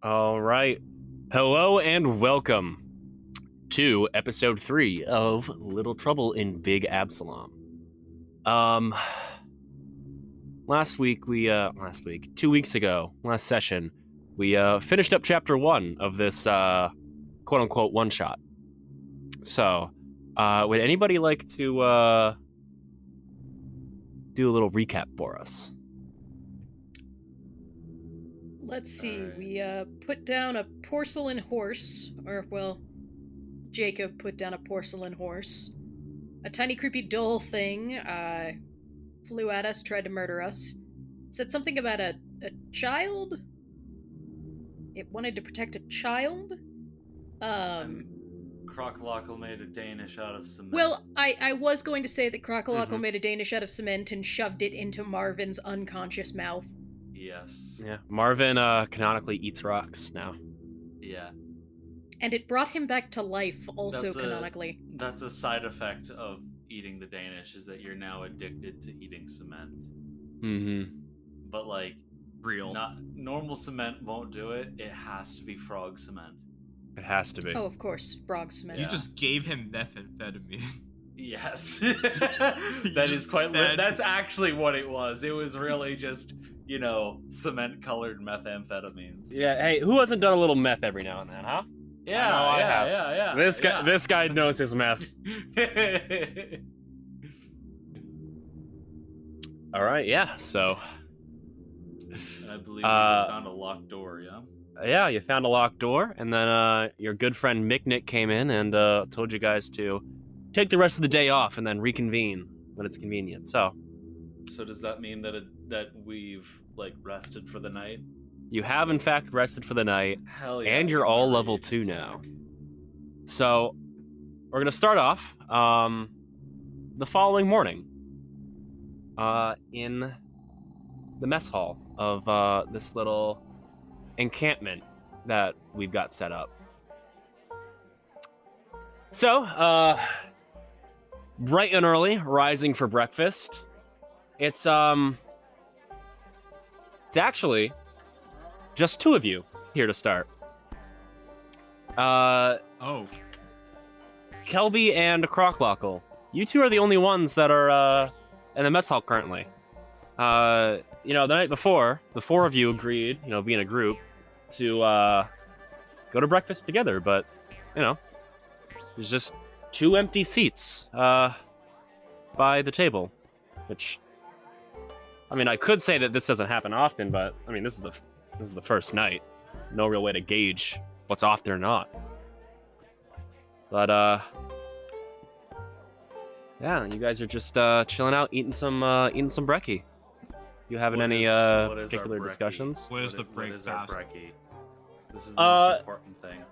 All right. Hello and welcome to episode 3 of Little Trouble in Big Absalom. Last week, 2 weeks ago, last session, we finished up chapter 1 of this quote-unquote one-shot. So, would anybody like to do a little recap for us? Let's see, we put down a porcelain horse, Jacob put down a porcelain horse. A tiny creepy doll thing flew at us, tried to murder us. Said something about a child? It wanted to protect a child? Crocolockle made a Danish out of cement. Well, I was going to say that Crocolockle made a Danish out of cement and shoved it into Marvin's unconscious mouth. Yes. Yeah, Marvin canonically eats rocks now. Yeah. And it brought him back to life, also canonically. That's a side effect of eating the Danish, is that you're now addicted to eating cement. Mm-hmm. But, like, real. Not normal cement won't do it. It has to be frog cement. It has to be. Oh, of course, frog cement. You just gave him methamphetamine. Yes. That's actually what it was. It was really just, cement-colored methamphetamines. Yeah, hey, who hasn't done a little meth every now and then, huh? Yeah. This guy knows his meth. All right, yeah, so... I believe we just found a locked door, yeah? Yeah, you found a locked door, and then your good friend Micknick came in and told you guys to take the rest of the day off and then reconvene when it's convenient. So does that mean that we've rested for the night? You have in fact rested for the night. Hell yeah! And you're all level 2 now. So we're gonna start off the following morning in the mess hall of this little encampment that we've got set up. So, bright and early, rising for breakfast. It's actually just 2 of you here to start. Kelby and Croclockle. You 2 are the only ones that are in the mess hall currently. The night before, the 4 of you agreed, being a group, to go to breakfast together, but, there's just 2 empty seats by the table, which, I could say that this doesn't happen often, but, this is the first night. No real way to gauge what's often or not. But, yeah, you guys are just chilling out, eating some brekkie. You having any particular discussions? What is the break What is our fast? brekkie? This is the most important thing.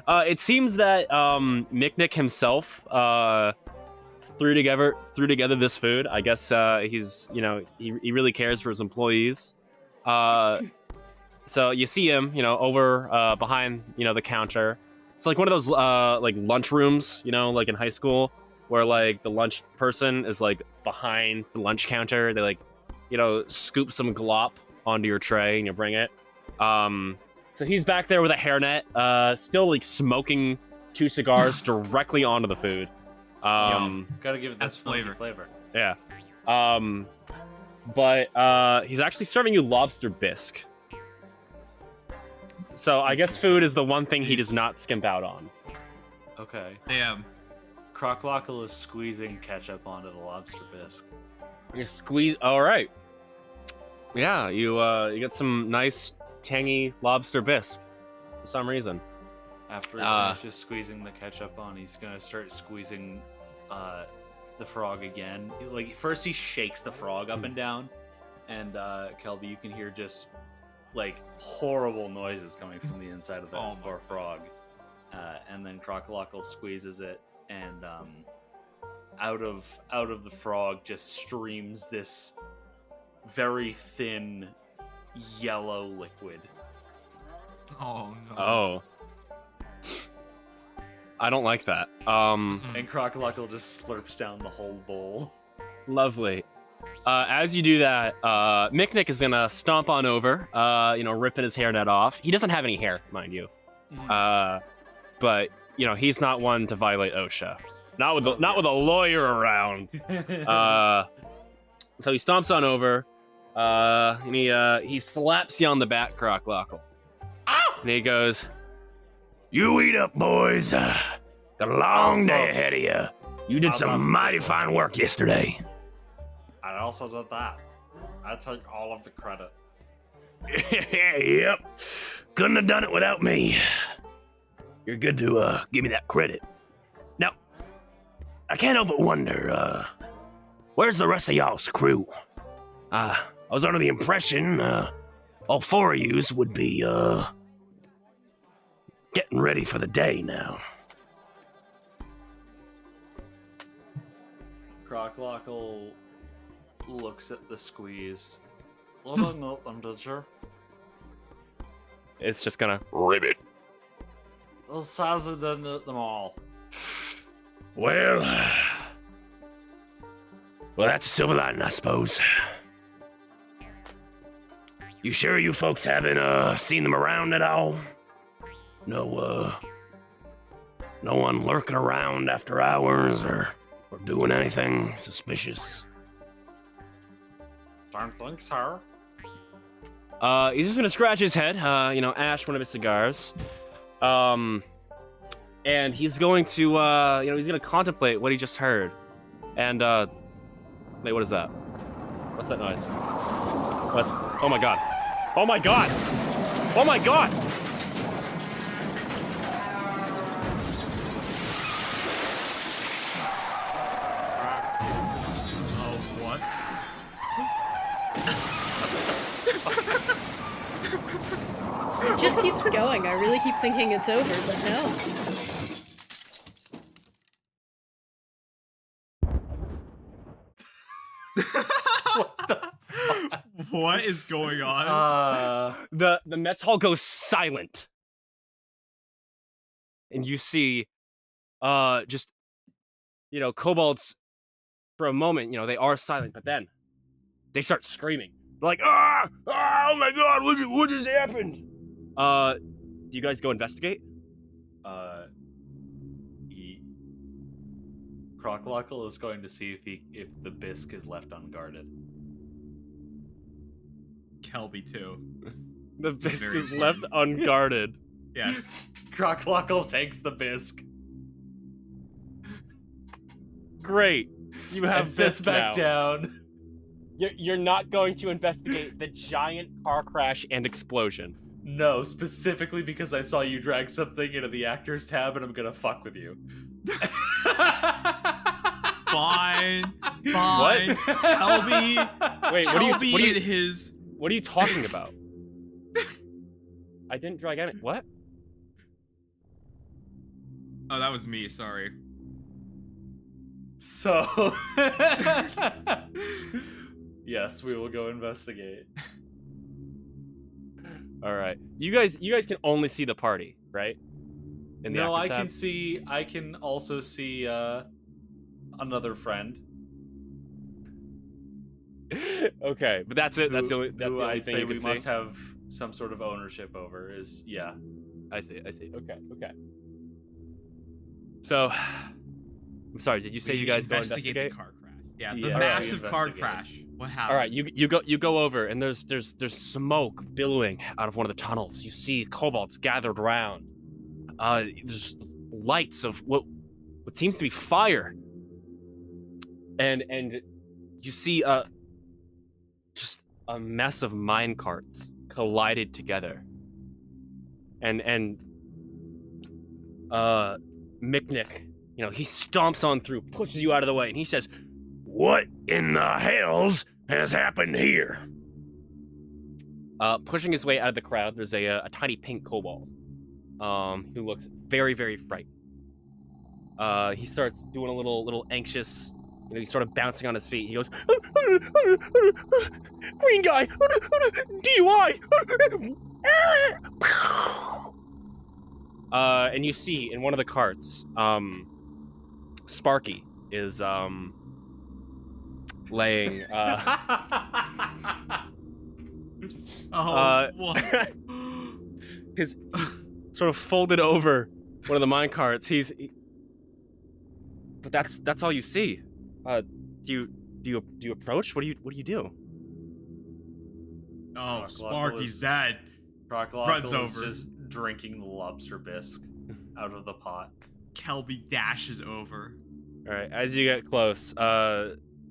It seems that Micknick himself threw together this food. I guess he's he really cares for his employees. So you see him over behind the counter. It's like one of those lunch rooms like in high school where the lunch person is behind the lunch counter. They scoop some glop onto your tray and you bring it. So he's back there with a hairnet, still smoking 2 cigars directly onto the food. Gotta give it that flavor. Yeah. But he's actually serving you lobster bisque. So I guess food is the one thing he does not skimp out on. Okay. Damn. Croclockle is squeezing ketchup onto the lobster bisque. You squeeze. All right. Yeah, you get some nice tangy lobster bisque for some reason. After he finishes squeezing the ketchup on, he's gonna start squeezing the frog again. First he shakes the frog up and down, and Kelby, you can hear just horrible noises coming from the inside of the poor frog. And then Crocolockle squeezes it, and out of the frog just streams this very thin yellow liquid. Oh no. Oh. I don't like that. And Crocolockle just slurps down the whole bowl. Lovely. As you do that, Miknik is gonna stomp on over, ripping his hairnet off. He doesn't have any hair, mind you. But he's not one to violate OSHA. Not with a lawyer around. So he stomps on over, and he slaps you on the back, Crocklockle. And he goes, "You eat up, boys. Got a long day ahead of you. You did some mighty fine work yesterday." I also did that. I take all of the credit. Yep. Couldn't have done it without me. You're good to give me that credit. Now, I can't help but wonder, where's the rest of y'all's crew? I was under the impression all four of yous would be getting ready for the day now. Crocklockle looks at the squeeze. What did I note them, did you? It's just gonna ribbit. The size of them at them all. Well, that's a silver lining, I suppose. You sure you folks haven't seen them around at all? No one lurking around after hours or doing anything suspicious? Don't think so. He's just gonna scratch his head, ash one of his cigars. And he's going to, he's gonna contemplate what he just heard. And, wait, what is that? What's that noise? Oh my god. Oh my god! Oh my god! Oh, what? It just keeps going. I really keep thinking it's over, but no. What is going on? The mess hall goes silent. And you see, kobolds, for a moment, they are silent, but then they start screaming. They're like, oh my god, what just happened? Do you guys go investigate? Crocklockle is going to see if the bisque is left unguarded. Kelby too. The bisque very is left unguarded. Yes. Crocklockle takes the bisque. Great. You have and sits bisque back now. down. You're not going to investigate the giant car crash and explosion. No, specifically because I saw you drag something into the actors tab and I'm gonna fuck with you. Fine. What? Kelby. Wait, his. What are you talking about? I didn't drag any. What? Oh, that was me. Sorry. So, yes, we will go investigate. All right, you guys can only see the party, right? In the No, I actors can tab? see. I can also see another friend. Okay, but that's it. That's the only. That's who the only I'd thing say you we can see. must have some sort of ownership over. Is yeah. I see. Okay. So, I'm sorry. Did you say you guys go investigate investigate? the car crash? Yeah, Yes, the we massive car investigate. crash. What happened? All right, you go over, and there's smoke billowing out of one of the tunnels. You see kobolds gathered around. There's lights of what seems to be fire, and you see just a mess of minecarts collided together, and Miknik, he stomps on through, pushes you out of the way, and he says, "What in the hells has happened here?" Pushing his way out of the crowd, there's a tiny pink kobold, who looks very, very frightened. He starts doing a little anxious. He's sort of bouncing on his feet. He goes, "Green guy, DUI." And you see in one of the carts, Sparky is laying. What? He's sort of folded over one of the minecarts. But that's all you see. Do you approach? What do you do? Oh, Crocodile Sparky's is- dead. Runs Crocodile is over. just drinking the lobster bisque out of the pot. Kelby dashes over. All right, as you get close,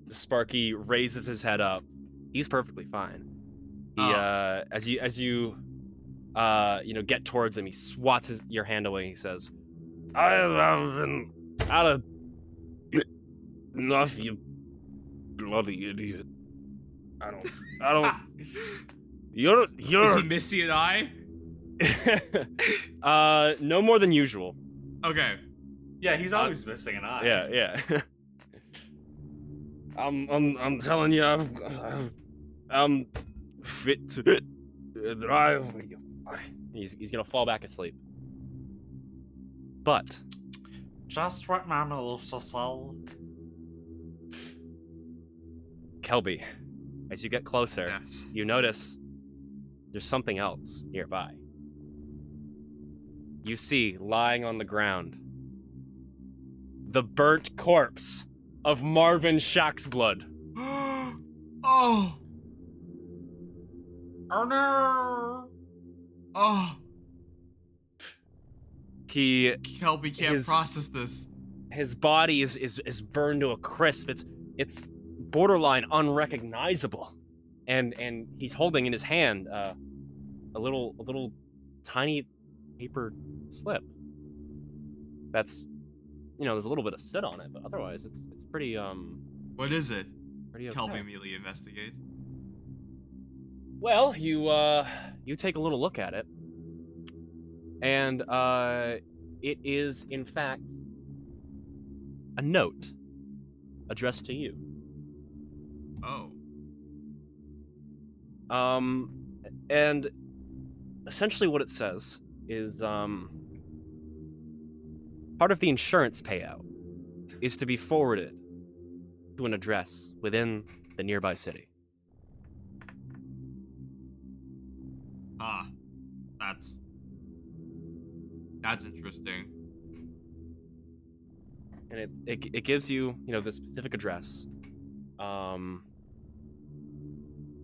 Sparky raises his head up. He's perfectly fine. He as you get towards him, he swats your hand away. He says, "I have been out of enough, you bloody idiot. I don't. You're Is he missing an eye? no more than usual. Okay. Yeah, he's always missing an eye. Yeah. I'm telling you, I'm fit to drive. He's gonna fall back asleep. But Just what Mama used to say. Kelby, as you get closer, Yes. you notice there's something else nearby. You see, lying on the ground, the burnt corpse of Marvin Shaxblood. Oh. Oh no! Oh. Kelby can't His- process this. His body is burned to a crisp. It's borderline unrecognizable, and he's holding in his hand a little tiny paper slip. That's there's a little bit of soot on it, but otherwise it's pretty What is it? pretty okay. Kelby immediately investigates. Well, you take a little look at it, and it is in fact a note addressed to you. Oh. And essentially what it says is part of the insurance payout is to be forwarded to an address within the nearby city. Ah. That's interesting. And it gives you, the specific address.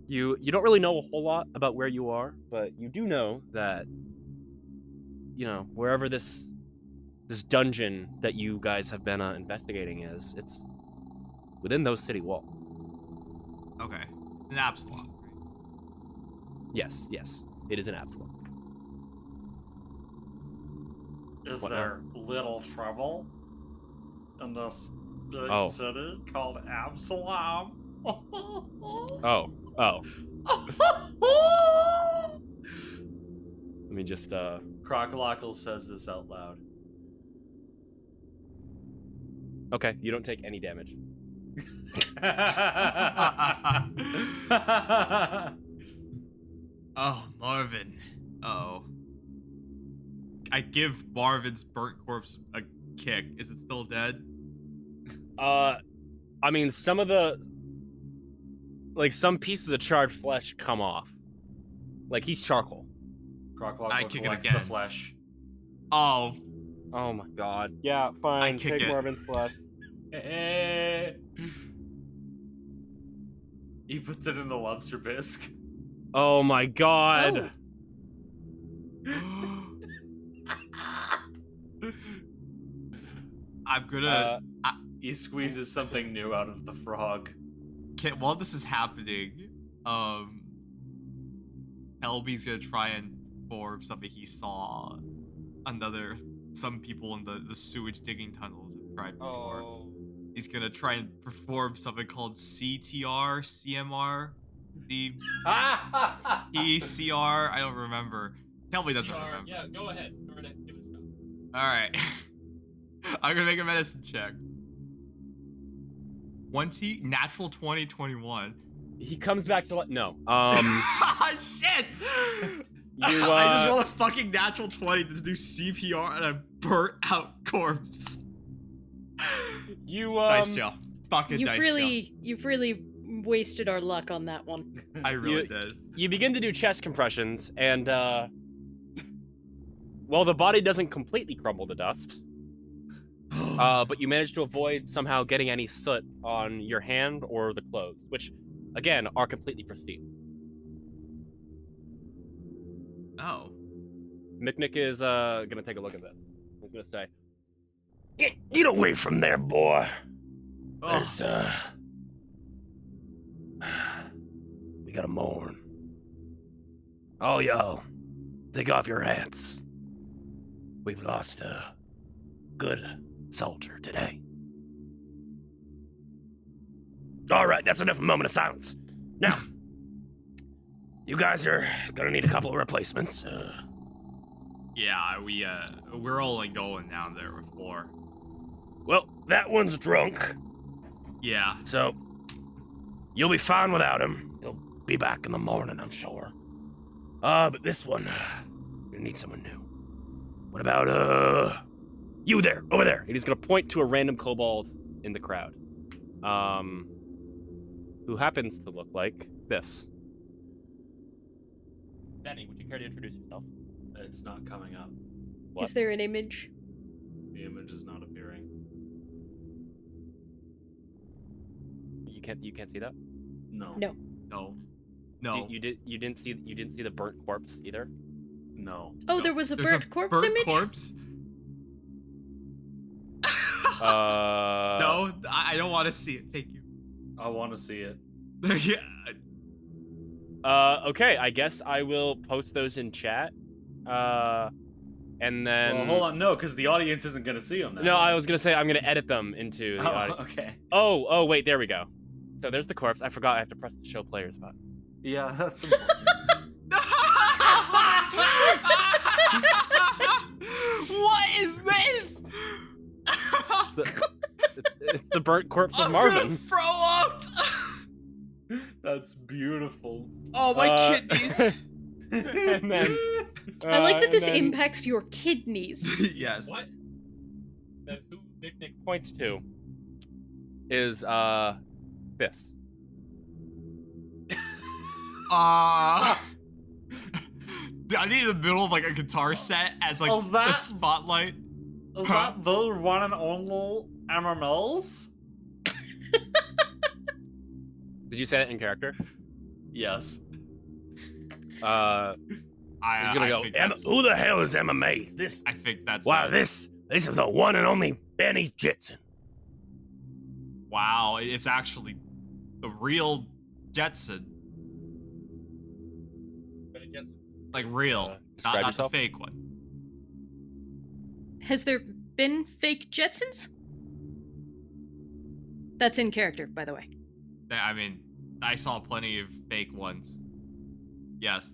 You don't really know a whole lot about where you are, but you do know that, wherever this dungeon that you guys have been investigating is, it's within those city walls. Okay. It's an Absalom. Yes, it is an Absalom. Is What there little trouble in this big Oh. city called Absalom? Oh. Let me just Crocodile says this out loud. Okay, you don't take any damage. Oh, Marvin. Oh. I give Marvin's burnt corpse a kick. Is it still dead? I mean, some of some pieces of charred flesh come off. Like, he's charcoal. Crocodile I kick it collects again. the flesh. Oh. Oh my god. Yeah, fine. I kick Take it. Marvin's flesh. He puts it in the lobster bisque. Oh my god. I'm gonna. He squeezes something new out of the frog. While this is happening, LB's gonna try and form something he saw. Some people in the sewage digging tunnels have tried before. Oh. He's gonna try and perform something called CTR, CMR, ECR. I don't remember. Kelby doesn't remember. Yeah, go ahead. Give it a shot. All right. I'm gonna make a medicine check. 20 natural 2021. He comes back to no. Shit! You, I just rolled a fucking natural 20 to do CPR and a burnt out corpse. You Nice job. bucket dice You've really wasted our luck on that one. jump. I really did. You begin to do chest compressions, and well, the body doesn't completely crumble to dust. But you manage to avoid somehow getting any soot on your hand or the clothes, which, again, are completely pristine. Oh. Miknik is gonna take a look at this. He's gonna say, Get away from there, boy. There's, we gotta mourn. Oh, y'all, take off your hats. We've lost a good soldier today. All right, that's enough moment of silence. Now, you guys are gonna need a couple of replacements. Yeah, we're all like going down there with 4. Well, that one's drunk, Yeah. so you'll be fine without him. He'll be back in the morning, I'm sure. But this one, you're gonna need someone new. What about, you there, over there? And he's gonna point to a random kobold in the crowd. Who happens to look like this. Benny, would you care to introduce yourself? It's not coming up. What? Is there an image? The image is not appearing. You can't see that? No. No. No. You didn't see the burnt corpse either? No. Oh, No. there was a There's burnt corpse burnt image? corpse? No, No, I don't want to see it. Thank you. I want to see it. Yeah. Okay, I guess I will post those in chat. And then... Well, hold on, no, because the audience isn't going to see them now. No, I was gonna say I'm gonna edit them into the audio. Okay. Oh, wait, there we go. So there's the corpse. I forgot I have to press the show players button. Yeah, that's important. What is this? It's the burnt corpse of I'm Marvin. gonna throw up. That's beautiful. Oh, my Uh, kidneys. And then... I like that and this then- impacts your kidneys. Yes. What? That who Nick points to is, this. I need in the middle of like a guitar set as like Was that- a spotlight. Is Huh? that the one and only MMLs? Did you say that in character? Yes. He's gonna go, think that's- who the hell is MMA? I think that's Wow, it. this is the one and only Benny Jetson. Wow, it's actually the real Jetson. Benny Jetson. Like real, Describe not yourself. the fake one. Has there been fake Jetsons? That's in character, by the way. I mean, I saw plenty of fake ones. Yes.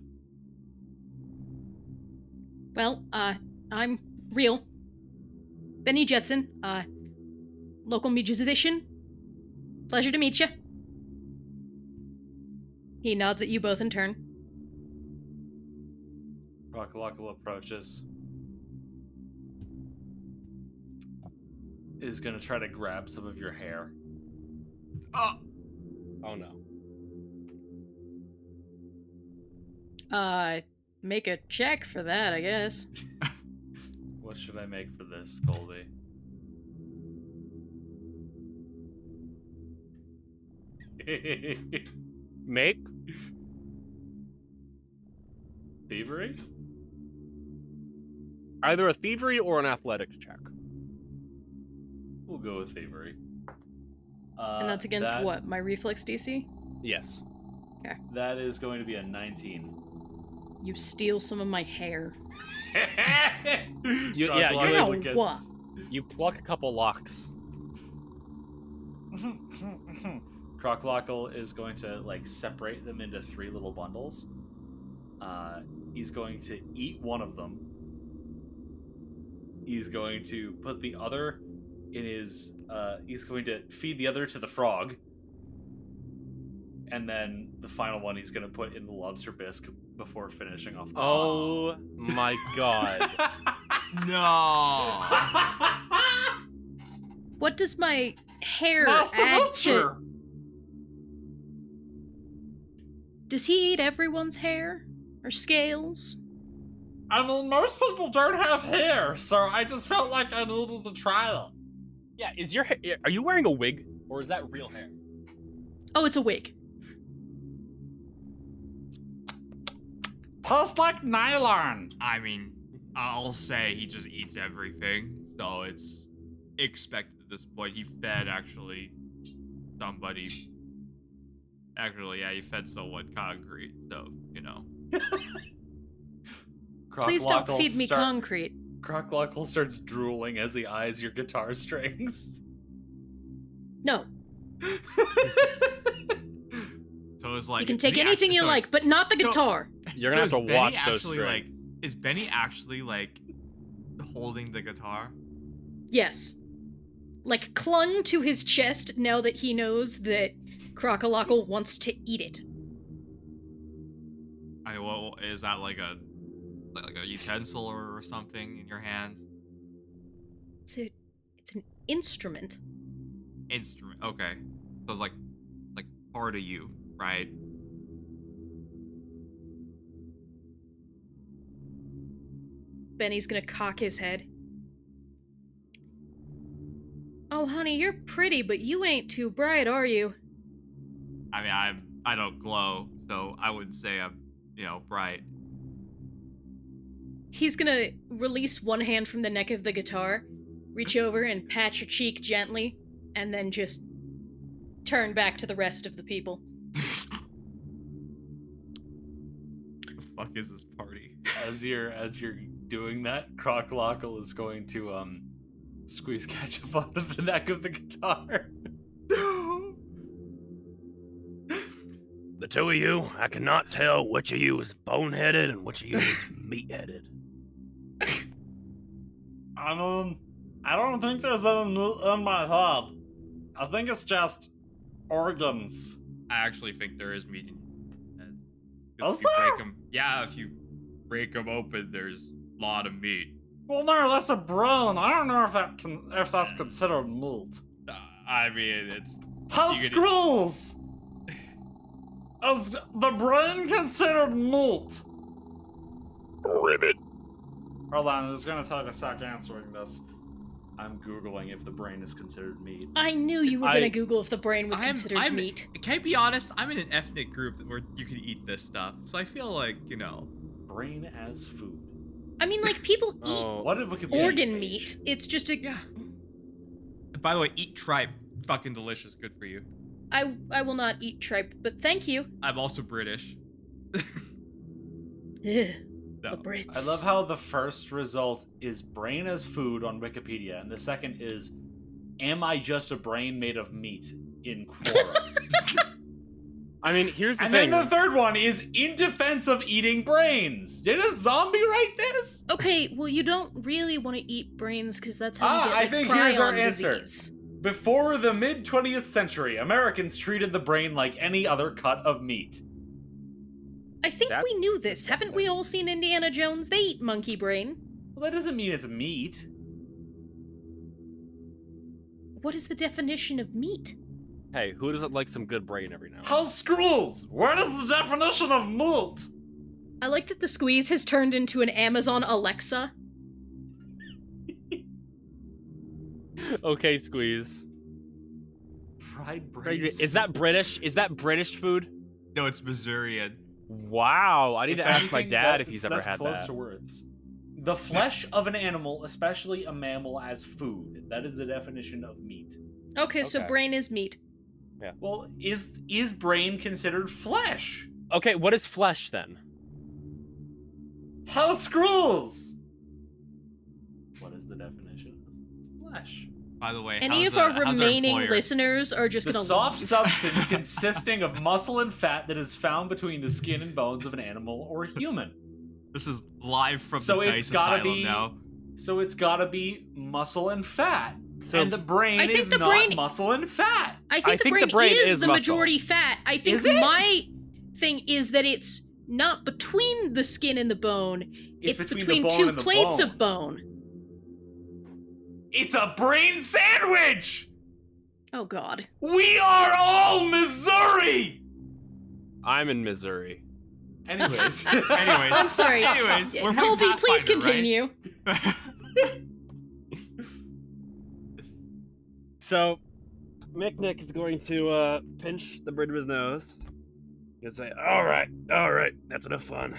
Well, I'm real. Benny Jetson, local musician. Pleasure to meet you. He nods at you both in turn. Rockalockle approaches. Is gonna try to grab some of your hair. Oh, Oh no. Make a check for that, I guess. What should I make for this, Colby? Make? Thievery? Either a thievery or an athletics check. We'll go with thievery. And that's against what? My reflex DC? Yes. That is going to be a 19. You steal some of my hair. Rockalockle Ow, gets- what? You pluck a couple locks. Crocklockle is going to like separate them into 3 little bundles. He's going to eat one of them. He's going to put the other in his. He's going to feed the other to the frog, and then the final one he's going to put in the lobster bisque before finishing off. Oh my god. no. What does my hair That's the add vulture. to... Does he eat everyone's hair? Or scales? I mean, most people don't have hair, so I just felt like I needed to try it. Yeah, is your are you wearing a wig or is that real hair? Oh, it's a wig. Tastes like nylon. I mean, I'll say he just eats everything, so it's expected at this point. He fed actually somebody. Actually, yeah, he fed someone concrete, so you know. Please don't Crocklockle feed me concrete. Crocklockle starts drooling as he eyes your guitar strings. No. So it's like You can take anything you like, but not the So- guitar. You're gonna have to is Benny watch those actually, strings. like, is Benny actually like holding the guitar? Yes. Like, clung to his chest now that he knows that Crockalockle wants to eat it. I mean, well, is that like a utensil or something in your hands? It's an instrument. Instrument. Okay. So it's like part of you, right? Benny's gonna cock his head. Oh, honey, you're pretty, but you ain't too bright, are you? I mean, I don't glow, so I wouldn't say I'm, bright. He's gonna release one hand from the neck of the guitar, reach over and pat your cheek gently, and then just turn back to the rest of the people. The fuck is this party? As you're doing that, Crocklockle is going to squeeze ketchup out of the neck of the guitar. The two of you, I cannot tell which of you is boneheaded and which of you is meat-headed. I mean, I don't think there's any meat in my head. I think it's just organs. I actually think there is meat in your head. 'Cause Is if you there? break 'em- yeah, if you break them open, there's a lot of meat. Well, no, that's a brain. I don't know if that's considered meat. I mean, it's How You could- scrolls? Is the brain considered meat? Ribbit. Hold on, it's gonna take a sec answering this. I'm Googling if the brain is considered meat. I knew you were gonna Google if the brain was considered meat. Can I be honest? I'm in an ethnic group where you can eat this stuff, so I feel like Brain as food. I mean, like, people eat Oh, What did Wikipedia organ page? meat. It's just a... Yeah. By the way, eat tripe. Fucking delicious. Good for you. I will not eat tripe, but thank you. I'm also British. Ugh, No. the Brits. I love how the first result is brain as food on Wikipedia, and the second is, am I just a brain made of meat in Quora? I mean, here's the And thing. then the third one is in defense of eating brains. Did a zombie write this? Okay, well, you don't really want to eat brains because that's how you get, I like, think here's our prion answer. disease. Before the mid-20th century, Americans treated the brain like any other cut of meat. I think That- we knew this. Haven't we all seen Indiana Jones? They eat monkey brain. Well, that doesn't mean it's meat. What is the definition of meat? Hey, who doesn't like some good brain every now and then? How's scrolls? Where is the definition of meat? I like that the squeeze has turned into an Amazon Alexa. Okay, Squeeze. Fried brain. Is that British? Is that British food? No, it's Missourian. Wow, I need If to ask my anything, dad if that's- he's ever that's had close that. to words. The flesh of an animal, especially a mammal, as food. That is the definition of meat. Okay, so Okay. brain is meat. Well, is brain considered flesh? Okay, what is flesh then? How scrolls? What is the definition of flesh? By the way, Any how's, of our how's remaining employer? listeners are just The gonna soft leave. substance consisting of muscle and fat that is found between the skin and bones of an animal or human. This is live from So the it's Dice gotta Asylum be- now. So it's gotta be muscle and fat. So and the brain I think is the not brain- muscle and fat. I think the brain is the muscle. majority fat. I think Is it? my thing is that it's not between the skin and the bone. It's the between bone two and the plates bone. of bone. It's a brain sandwich! Oh god. We are all Missouri! I'm in Missouri. Anyways. I'm sorry. Anyways, we're playing Colby, please Pathfinder, continue. right? So, Mick is going to pinch the bridge of his nose. He'll say, all right, that's enough fun.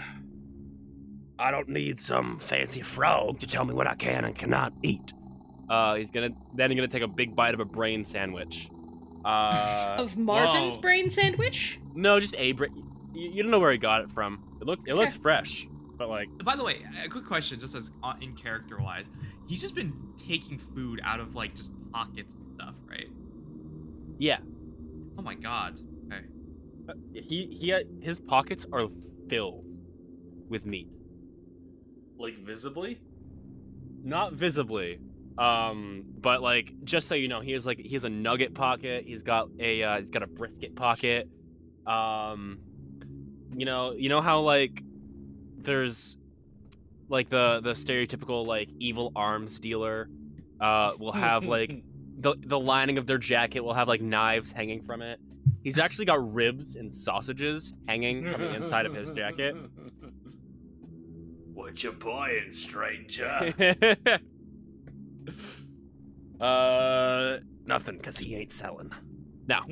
I don't need some fancy frog to tell me what I can and cannot eat. He's gonna take a big bite of a brain sandwich. Of Marvin's Whoa. brain sandwich? No, just a brain. You don't know where he got it from. It looks fresh, but like. By the way, a quick question, just as in character wise, he's just been taking food out of like just pockets and stuff, right? Yeah. Oh my god. Okay. His pockets are filled with meat. Like, visibly? Not visibly. But like, just so you know, he has a nugget pocket. He's got a brisket pocket. You know how like there's like the stereotypical like evil arms dealer will have like the lining of their jacket will have like knives hanging from it. He's actually got ribs and sausages hanging from the inside of his jacket. What you buying, stranger? Nothing, cause he ain't selling. Now,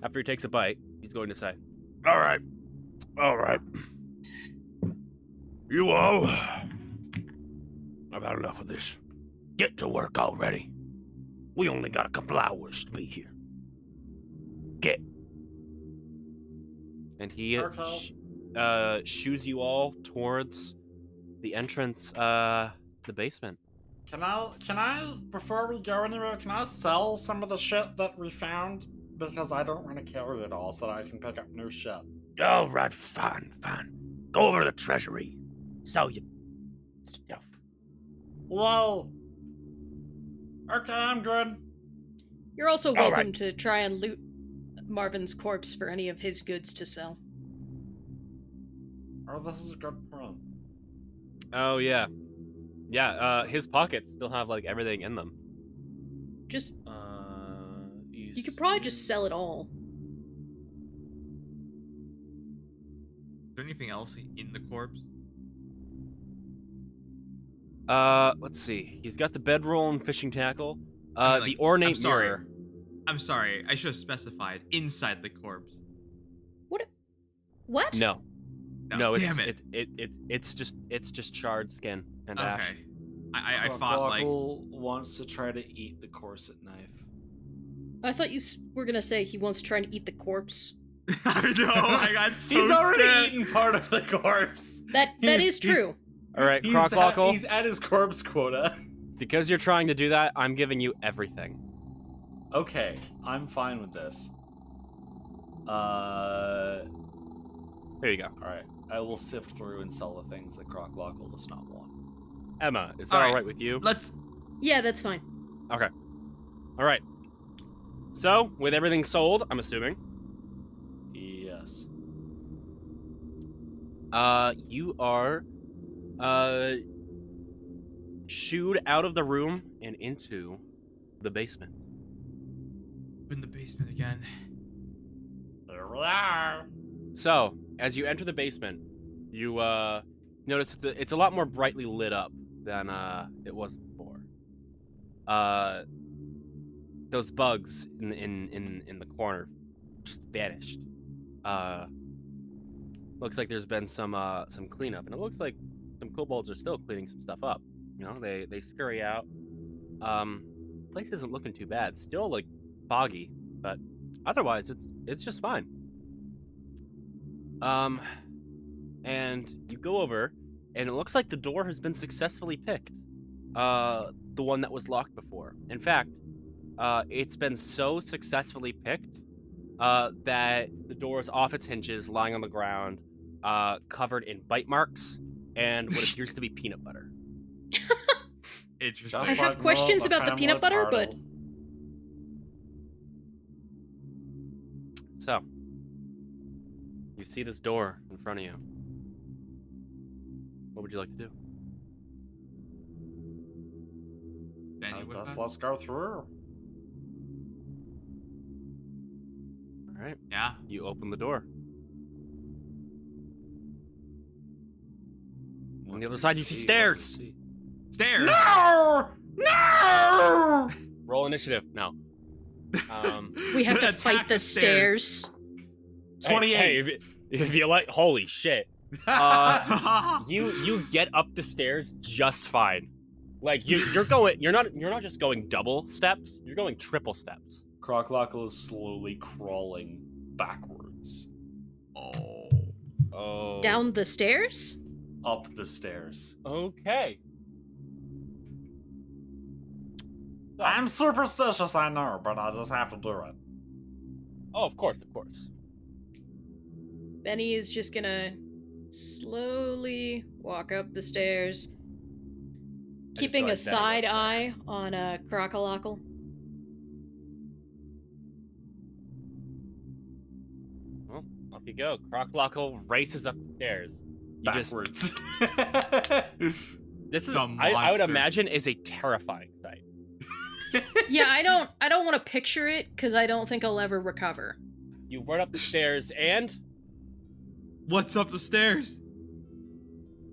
after he takes a bite, he's going to say, all right. You all, I've had enough of this. Get to work already. We only got a couple hours to be here. Get. And he shoos you all towards the entrance, the basement. Can I, before we go anywhere, can I sell some of the shit that we found? Because I don't want to carry it all so that I can pick up new shit. All right, fine. Go over to the treasury. Sell your stuff. Whoa. Okay, I'm good. You're also All welcome right. to try and loot Marvin's corpse for any of his goods to sell. Oh, this is a good point. Oh, yeah. Yeah, his pockets still have, like, everything in them. Just, you could probably just sell it all. Is there anything else in the corpse? Let's see. He's got the bedroll and fishing tackle. I mean, like, the ornate I'm sorry. mirror. I'm sorry, I should have specified inside the corpse. What? No, Damn it's just charred skin and ash. Okay. I thought like wants to try to eat the corset knife. I thought you were gonna say he wants to try and eat the corpse. I know, I got so He's already scared. eaten part of the corpse. That is true. All right, Croclockle. He's at his corpse quota. Because you're trying to do that, I'm giving you everything. Okay, I'm fine with this. Here you go. Alright. I will sift through and sell the things that Croclockle does not want. Emma, is that All all right. right with you? Let's Yeah, that's fine. Okay. All right. So, with everything sold, I'm assuming, Yes. you are, shooed out of the room and into the basement. in the basement again. Here we are. So, as you enter the basement, you notice that it's a lot more brightly lit up than it was before. Those bugs in the corner just vanished. Looks like there's been some cleanup, and it looks like some kobolds are still cleaning some stuff up. You know, they scurry out. Place isn't looking too bad. Still like foggy, but otherwise it's just fine. And you go over, and it looks like the door has been successfully picked. The one that was locked before. In fact, it's been so successfully picked that the door is off its hinges, lying on the ground, covered in bite marks and what appears to be peanut butter. Interesting. I have questions about the peanut butter, but So, you see this door in front of you. What would you like to do? with guess us? let's go through. All right, Yeah. you open the door. On the other side, you see stairs. Stairs. No! No! Roll initiative. No. We have to Attack fight the stairs. 28. Hey, if you like, holy shit. You get up the stairs just fine. Like you're not just going double steps. You're going triple steps. Croclockle is slowly crawling backwards Oh. Down the stairs? up the stairs. Okay. I'm superstitious, I know, but I just have to do it. Oh, of course, of course. Benny is just gonna slowly walk up the stairs, keeping a side eye on Crocolockle. Well, off you go. Croclockle races up the stairs. You Backwards. This is, Some I would monster. imagine, is a terrifying sight. Yeah, I don't want to picture it because I don't think I'll ever recover. You run up the stairs and What's up the stairs?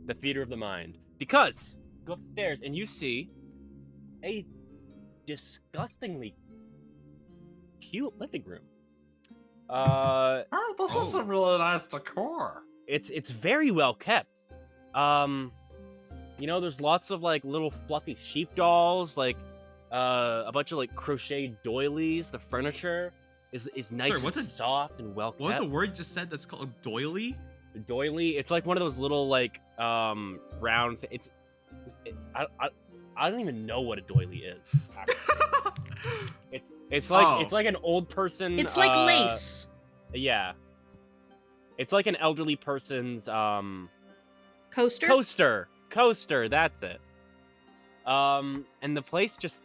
the theater of the mind. Because you go up the stairs and you see a disgustingly cute living room. Oh, this is a really nice decor. It's very well kept. You know, there's lots of like little fluffy sheep dolls, like a bunch of like crocheted doilies. The furniture is nice Sorry, what's and a- soft and well kept. What was the word you just said that's called doily? Doily? It's like one of those little like round. I don't even know what a doily is. Actually. It's like an old person. It's like lace. Yeah. It's like an elderly person's Coaster? Coaster, that's it. And the place just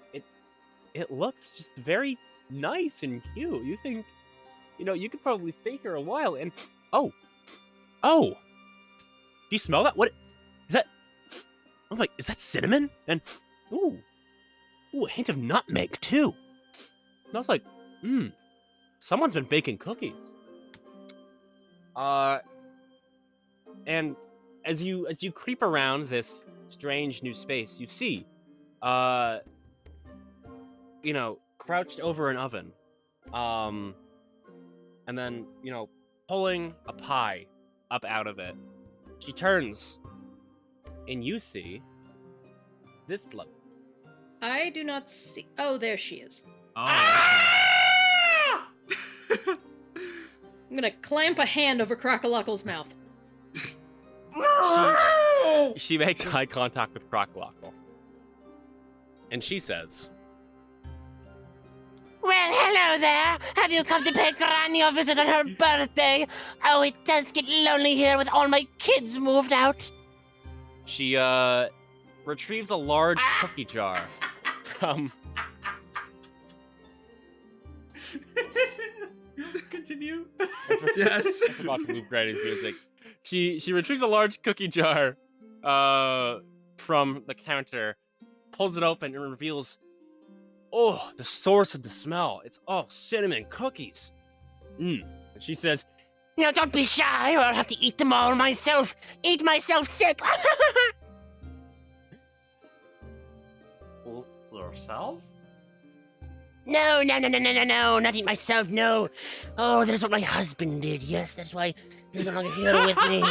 it looks just very nice and cute. You think, you know, you could probably stay here a while. And oh, do you smell that? What is that? I'm like, is that cinnamon? And ooh, a hint of nutmeg too. Smells like someone's been baking cookies. And as you creep around this strange new space, you see, you know, crouched over an oven, and then, you know, pulling a pie up out of it. She turns, and you see this look. I do not see. Oh, there she is. Oh. I'm gonna clamp a hand over Crocolockle's mouth. She makes eye contact with Crocolockle, and she says, Well, hello there. Have you come to pay Granny a visit on her birthday? Oh, it does get lonely here with all my kids moved out. she retrieves a large cookie jar from Continue. Yes. I forgot to move Granny's music. She retrieves a large cookie jar from the counter, pulls it open, and reveals, oh, the source of the smell. It's cinnamon cookies. And she says, Now, don't be shy, or I'll have to eat them all myself. Eat myself sick. Yourself? No, not eat myself, no. Oh, that's what my husband did, yes, that's why he's no longer here with me.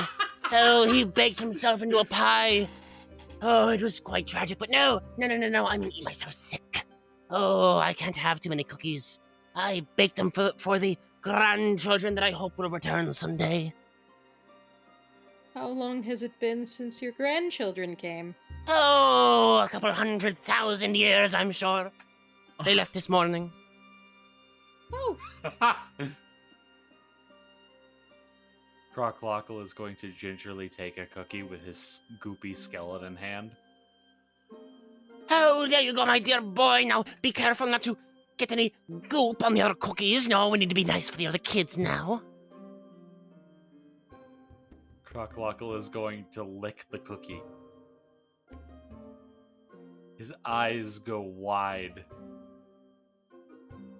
Oh, he baked himself into a pie. Oh, it was quite tragic, but no, I'm gonna eat myself sick. Oh, I can't have too many cookies. I baked them for the grandchildren that I hope will return someday. How long has it been since your grandchildren came? Oh, a couple 100,000 years, I'm sure. They left this morning. Oh, Croclockle is going to gingerly take a cookie with his goopy skeleton hand. Oh, there you go, my dear boy. Now, be careful not to get any goop on your cookies. No, we need to be nice for the other kids now. Croclockle is going to lick the cookie. His eyes go wide.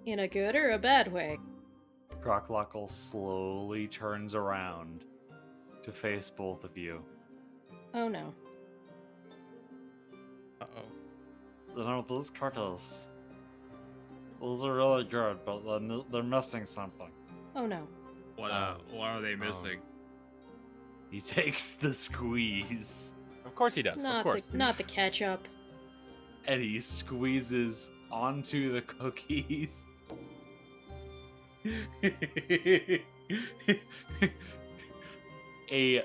In a good or a bad way? Croclockle slowly turns around to face both of you. Oh no. Uh-oh. You know, these cookies, those are really good, but they're missing something. Oh no. What are they missing? He takes the squeeze Of course he does. Of course. Not the ketchup. and he squeezes onto the cookies. A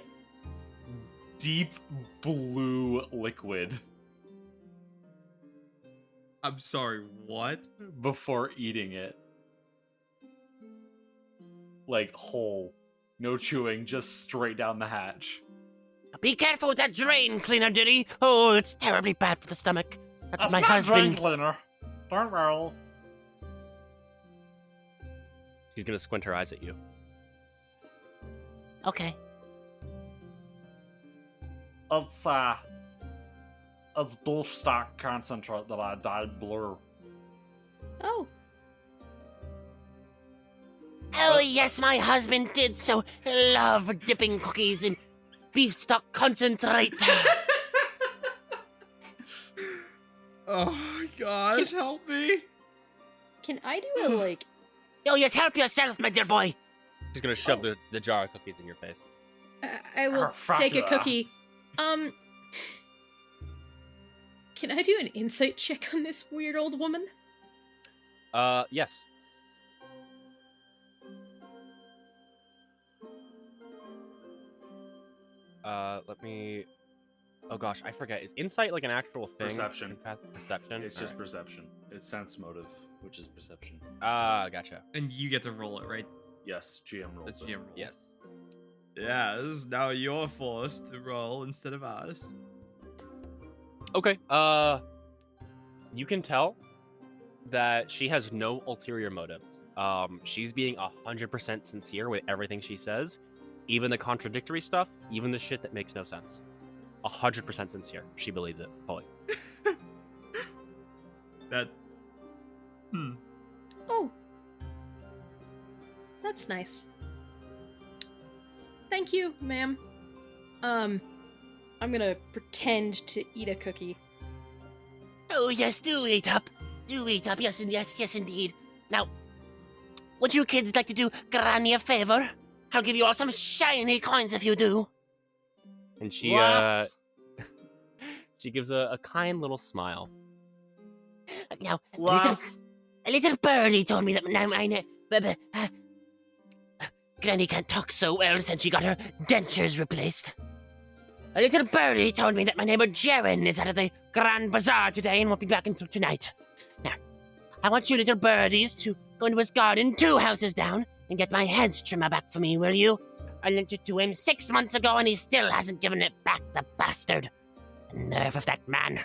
deep blue liquid I'm sorry, what? before eating it. Like whole. No chewing, just straight down the hatch. Be careful with that drain cleaner, Diddy. Oh, it's terribly bad for the stomach. That's That's my not drain husband. cleaner. Don't worry. She's gonna squint her eyes at you. Okay. It's beef stock concentrate that I dyed blue. Oh. Oh, yes, my husband did so love dipping cookies in beef stock concentrate. Oh my gosh, help me! Can I do a, like... Oh, yes, help yourself, my dear boy. She's gonna shove the jar of cookies in your face. I will fuck take a yeah. cookie. Can I do an insight check on this weird old woman? Yes. Let me. Oh gosh, I forget. Is insight like an actual thing? Perception. Perception. It's just Alright. perception. It's sense motive, which is perception. Gotcha. And you get to roll it, right? Yes, GM rolls That's it. GM rolls. Yes. Yeah, this is now your force to roll instead of ours. Okay. You can tell that she has no ulterior motives. She's being 100% sincere with everything she says, even the contradictory stuff, even the shit that makes no sense. 100% sincere. She believes it fully. That. Oh. That's nice. Thank you, ma'am. I'm gonna pretend to eat a cookie. Oh, yes, do eat up. Do eat up. Yes, and yes, indeed. Now, would you kids like to do Granny a favor? I'll give you all some shiny coins if you do. And she Yes. she gives a kind little smile. Now, Less. a little birdie told me that Granny can't talk so well since she got her dentures replaced. A little birdie told me that my neighbor Jayne is out of the Grand Bazaar today and won't be back until tonight. Now, I want you little birdies to go into his garden 2 houses down and get my hedge trimmer back for me, will you? I lent it to him 6 months ago and he still hasn't given it back, the bastard. The nerve of that man.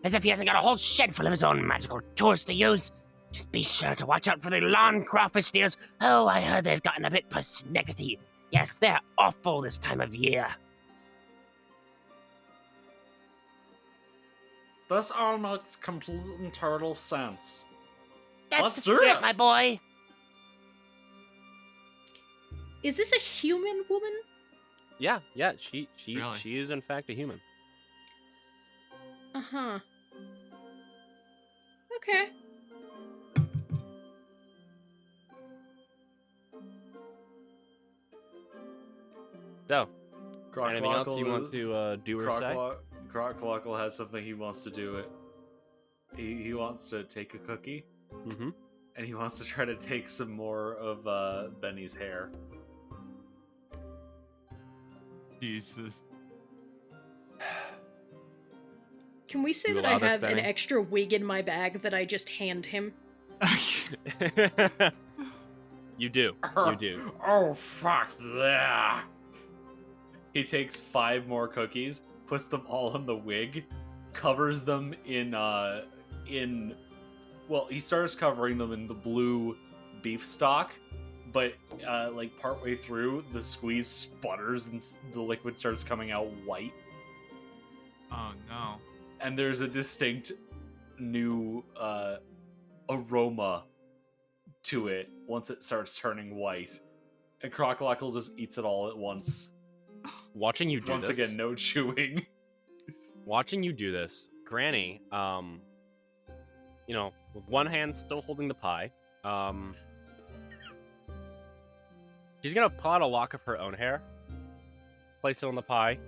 As if he hasn't got a whole shed full of his own magical tools to use. Just be sure to watch out for the lawn crawfish deals. Oh, I heard they've gotten a bit persnickety. Yes, they're awful this time of year. This all makes complete and total sense. That's Let's the do spirit, it. my boy. Is this a human woman? Yeah, she Really? she is in fact a human. Uh-huh. Okay. So, anything else you want is- to do or say? Croclockle has something he wants to do. He wants to take a cookie, Mm-hmm. and he wants to try to take some more of Benny's hair. Jesus. Can we say You that I allow this, have an Benny? extra wig in my bag that I just hand him? You do. You do. Oh, fuck yeah. He takes 5 more cookies, puts them all in the wig, covers them in well, he starts covering them in the blue beef stock, but like partway through, the squeeze sputters and the liquid starts coming out white, Oh no. and there's a distinct new aroma to it once it starts turning white. And Crocolockle just eats it all at once. Watching you do Once this. again, no chewing. Watching you do this, Granny, you know, with one hand still holding the pie, she's gonna pull out a lock of her own hair, place it on the pie,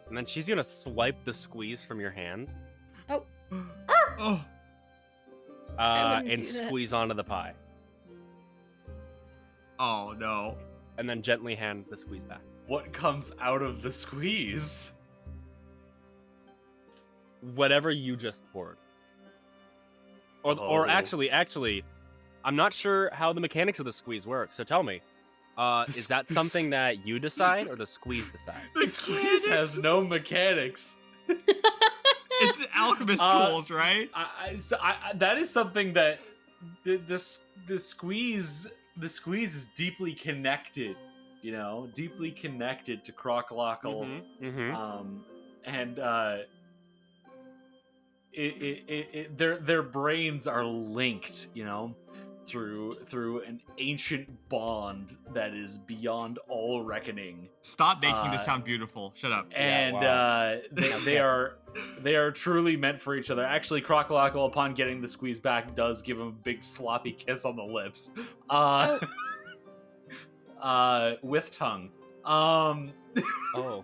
and then she's gonna swipe the squeeze from your hand, Oh, Oh, wouldn't and do that. squeeze onto the pie, oh no. and then gently hand the squeeze back. What comes out of the squeeze? Whatever you just poured. Or Oh. actually, I'm not sure how the mechanics of the squeeze work, so tell me. Is that something that you decide or the squeeze decide? The squeeze has no mechanics. It's alchemist tools, right? That is something that the squeeze is deeply connected, you know, deeply connected to Crocolockle. And their brains are linked, you know, through an ancient bond that is beyond all reckoning. Stop making this sound beautiful. Shut up. And wow. they are truly meant for each other. Actually, Crocolockle, upon getting the squeeze back, does give him a big sloppy kiss on the lips, with tongue. Oh.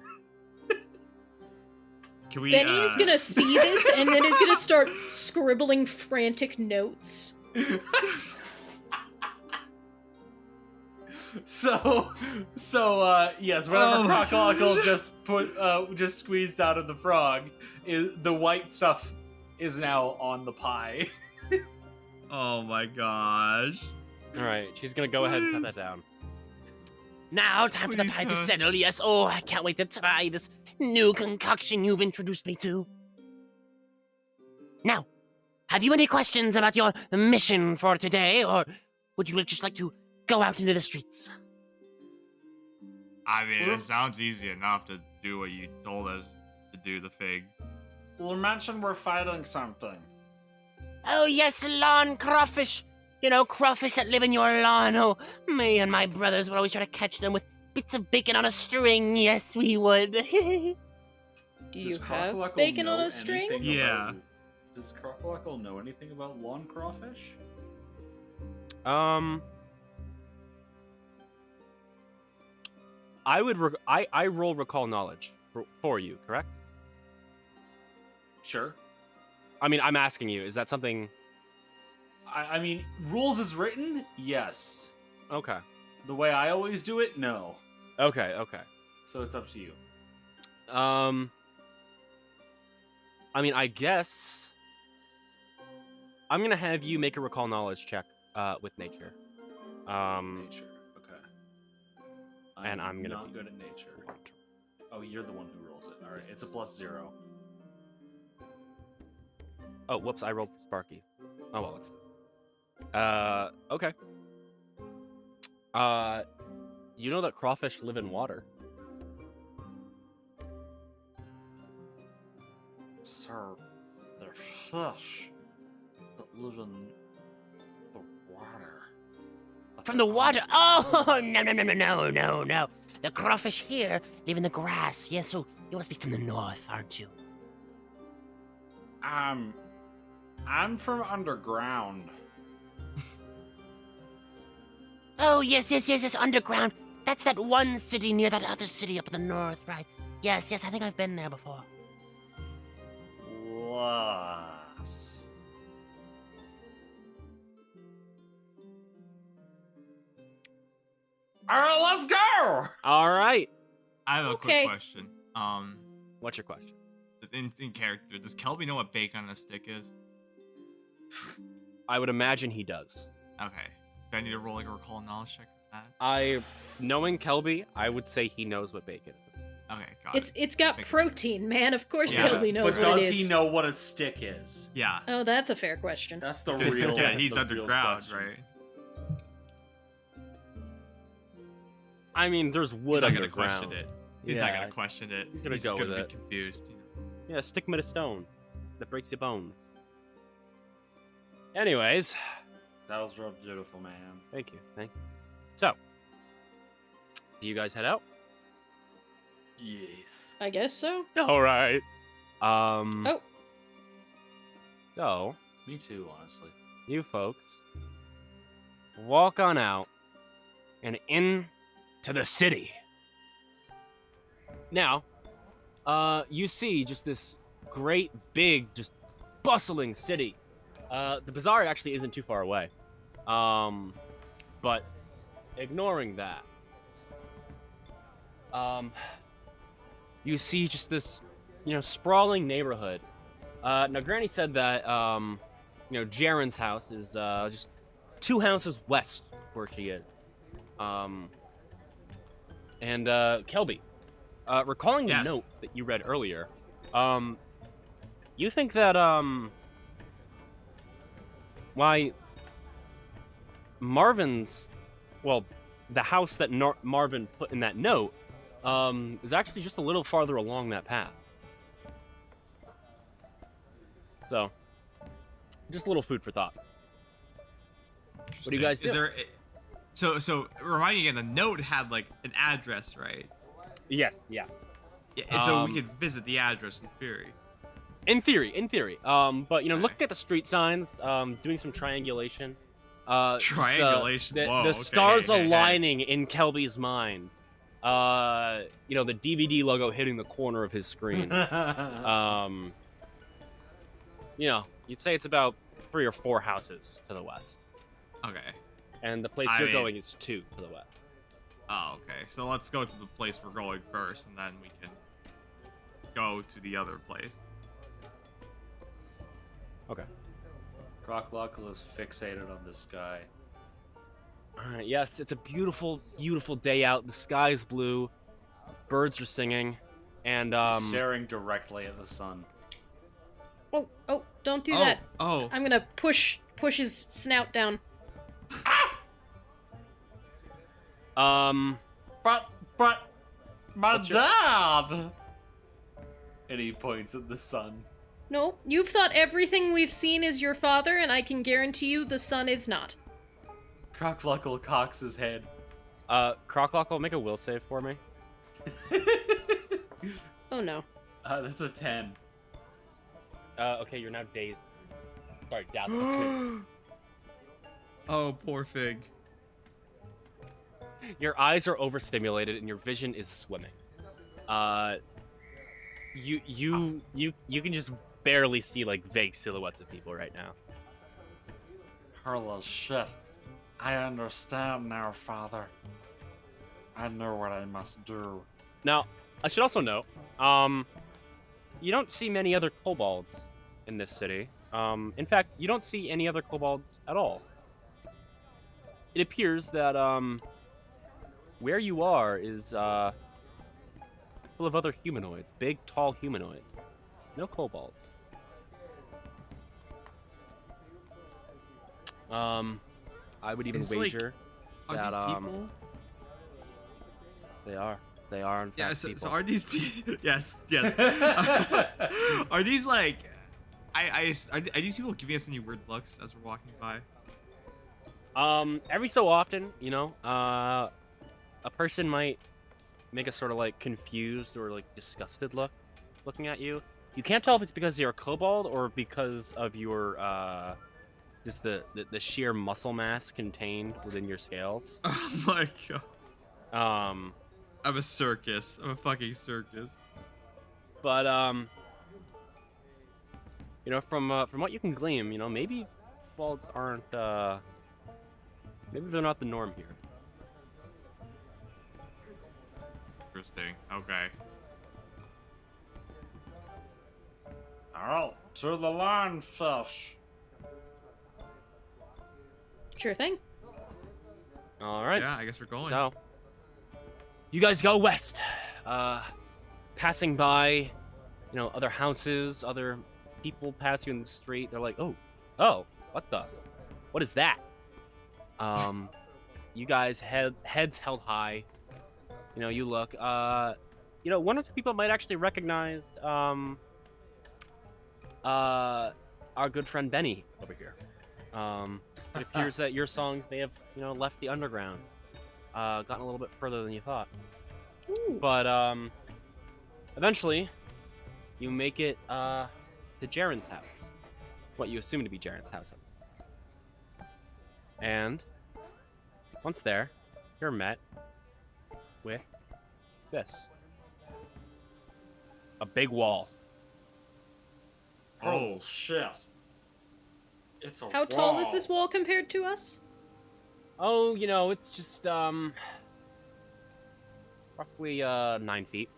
Can we? Benny is gonna see this and then is gonna start scribbling frantic notes. So yes, whenever Crocolockle just squeezed out of the frog, the white stuff is now on the pie. Oh my gosh. All right, she's gonna go ahead and set that down. Now, time for the Please, pie to huh? settle, yes. Oh, I can't wait to try this new concoction you've introduced me to. Now, have you any questions about your mission for today, or would you just like to go out into the streets? I mean, it sounds easy enough to do what you told us to do, the fig. You mentioned we're fighting something. Oh, yes, lawn crawfish. You know, crawfish that live in your lawn. Oh, me and my brothers would always try to catch them with bits of bacon on a string. Yes, we would. Do you Does have Crocolockle bacon on know a string? anything Yeah. about- Does Crocolockle know anything about lawn crawfish? I roll recall knowledge for you, correct? Sure. I mean, I'm asking you, is that something? I mean, rules is written, yes. Okay. The way I always do it, no. Okay. So it's up to you. I mean, I guess I'm gonna have you make a recall knowledge check with nature. Nature. Okay. And I'm gonna not be- good at nature. Oh, you're the one who rolls it. All right, it's a +0. Oh, whoops! I rolled for Sparky. Oh well, it's okay. You know that crawfish live in water. Sir, they're fish that live in the water. From the water? Oh, no. The crawfish here live in the grass. Yes, so you must be from the north, aren't you? I'm from underground. Oh, yes, underground. That's that one city near that other city up in the north, right? Yes, I think I've been there before. Lass. All right, let's go. All right. I have a Okay. quick question. What's your question? In character, does Kelby know what bacon on a stick is? I would imagine he does. Okay. Do I need to roll like a recall knowledge check for that? Knowing Kelby, I would say he knows what bacon is. Okay, got it. It's got Make it- protein, man. Of course Yeah, Kelby knows but what does it is. he know what a stick is? Yeah. Oh, that's a fair question. That's the real. yeah, he's the real underground, question. right? I mean, there's wood He's not gonna underground. question it. He's not Yeah. gonna question it. He's gonna go with be it. confused. You know? Yeah, stick him in a stone that breaks your bones. Anyways, That was real beautiful, man. thank you. So, do you guys head out? Yes. I guess so. All right. Oh. So, Me too, honestly. you folks walk on out and into the city. Now, you see just this great big, just bustling city. The bazaar actually isn't too far away. But ignoring that, you see just this, sprawling neighborhood. Now, Granny said that, Jaren's house is just 2 houses west where she is. And Kelby, recalling the Yes. note that you read earlier, you think that why Marvin's, the house that Marvin put in that note, is actually just a little farther along that path. So, just a little food for thought. What do you guys do? Is there? So remind me again. The note had like an address, right? Yes, yeah. Yeah. So we could visit the address in theory. In theory. But looking at the street signs, doing some triangulation. just, Triangulation. The Whoa, okay, stars hey. aligning in Kelby's mind. The DVD logo hitting the corner of his screen. You'd say it's about 3 or 4 houses to the west, Okay. and the place I you're mean- going is 2 to the west. Oh, okay. So let's go to the place we're going first, and then we can go to the other place. Okay. Crocklockle is fixated on the sky. All right. Yes, it's a beautiful, beautiful day out. The sky's blue, birds are singing, and He's staring directly at the sun. Oh, don't do that. Oh. I'm gonna push his snout down. But my What's your- dad. And he points at the sun. No, you've thought everything we've seen is your father, and I can guarantee you the sun is not. Crocklockle cocks his head. Crocklockle, make a will save for me. Oh no. That's a 10. Okay, you're now dazed. Sorry, dazzled. Oh, poor Fig. Your eyes are overstimulated and your vision is swimming. You can just barely see like vague silhouettes of people right now. Hurl shit. I understand now, father. I know what I must do. Now, I should also note, you don't see many other kobolds in this city. In fact, you don't see any other kobolds at all. It appears that where you are is full of other humanoids, big, tall humanoids. No kobolds. I would even It's like- wager Are that these people? they are in fact Yeah. So people. are these people? Yes. Yes. Are these like? Are these people giving us any weird looks as we're walking by? Every so often, a person might make a sort of like confused or like disgusted look looking at you. You can't tell if it's because you're a kobold or because of your just the sheer muscle mass contained within your scales. Oh my god. Um, I'm a circus. I'm a fucking circus. but from what you can glean, maybe kobolds aren't maybe they're not the norm here. Interesting. Okay. Alright, to the lionfish. Sure thing. All right. Yeah, I guess we're going. So, you guys go west, passing by, other houses, other people pass you in the street. They're like, oh, what is that? You guys heads held high. You look. 1 or 2 people might actually recognize our good friend Benny over here. It appears that your songs may have, left the underground, gotten a little bit further than you thought. Ooh. But eventually, you make it to Jaren's house. What you assume to be Jaren's house. And once there, you're met with this. A big wall. Oh shit! It's a How tall is this wall compared to us? Oh, it's just roughly 9 feet.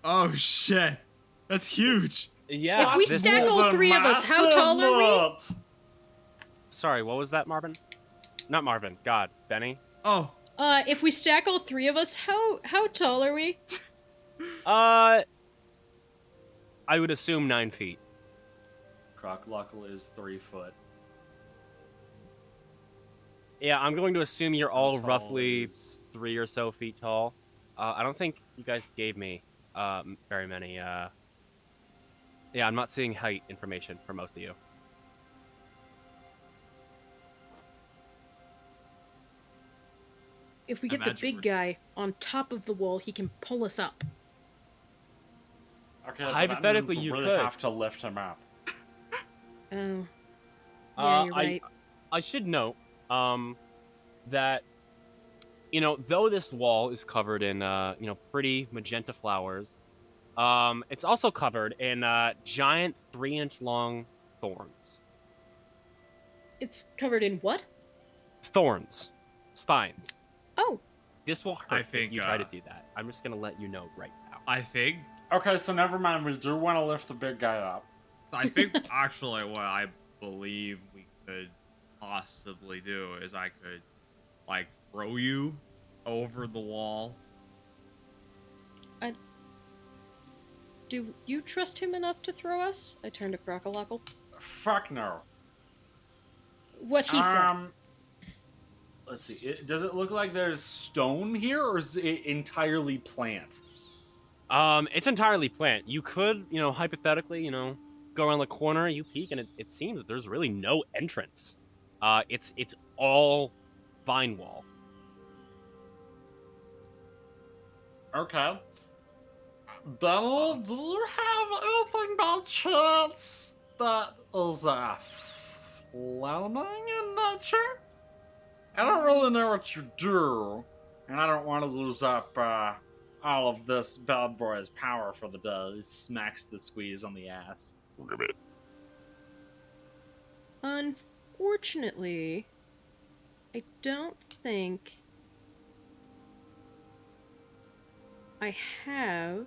Oh shit, that's huge. Yeah. If we stack all three of us, how tall are we? Sorry, what was that, Marvin? Not Marvin. God, Benny. Oh. If we stack all three of us, how tall are we? I would assume 9 feet. Croclockle is 3 foot. Yeah, I'm going to assume you're How all tall roughly is- 3 or so feet tall. I don't think you guys gave me very many. Yeah, I'm not seeing height information for most of you. If we get the Imagine big we're- guy on top of the wall, he can pull us up. Okay, Hypothetically, that means you we really could. have to lift him up. Oh. Yeah, you're I right. I should note that though this wall is covered in pretty magenta flowers, it's also covered in giant 3-inch long thorns. It's covered in what? Thorns, spines. Oh, This will hurt I if think, you try to do that. I'm just gonna let you know right now. I think Okay, so never mind. We do want to lift the big guy up. actually what I believe we could possibly do is I could throw you over the wall. do you trust him enough to throw us? I turned to Crocolockle. Fuck no. What he said. Let's see. Does it look like there's stone here, or is it entirely plant? It's entirely plant. You could, hypothetically, go around the corner, you peek, and it seems that there's really no entrance. It's all vine wall. Okay. Benny, do you have anything by chance that is flaming in nature? I don't really know what you do, and I don't want to lose up all of this bad boy's power for the day. He smacks the squeeze on the ass. Unfortunately, I don't think I have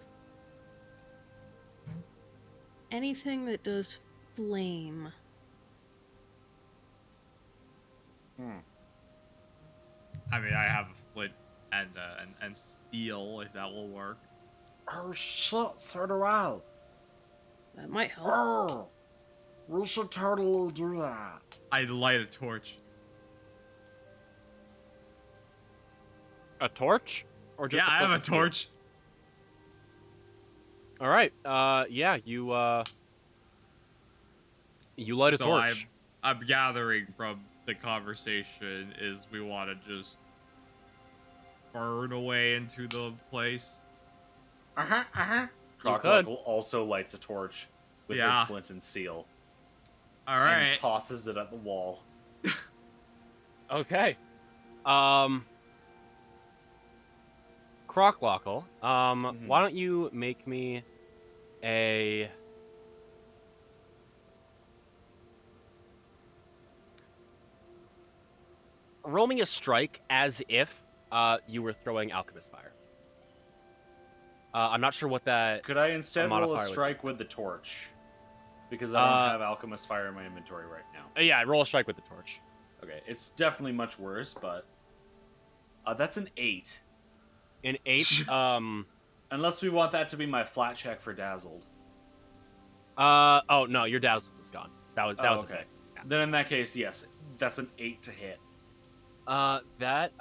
anything that does flame. I mean, I have a flint and steel if that will work. Oh shit, so do I. That might help. Oh, we should totally do that. I light a torch. A torch? Or just Yeah, I have a torch. All right. Yeah, you light a So torch. I'm gathering from the conversation is we want to just burn away into the place. Croclockle also lights a torch with his Yeah. flint and steel. All And right. tosses it at the wall. Okay. Croclockle, why don't you make me a... Roll me a strike as if you were throwing Alchemist Fire. I'm not sure what that... Could I instead roll a modifier would- strike with the torch? Because I don't have Alchemist Fire in my inventory right now. Yeah, roll a strike with the torch. Okay, it's definitely much worse, but... that's an 8. An 8, Unless we want that to be my flat check for Dazzled. oh, no, your dazzle is gone. That was okay. the thing. Then in that case, yes, that's an 8 to hit. That,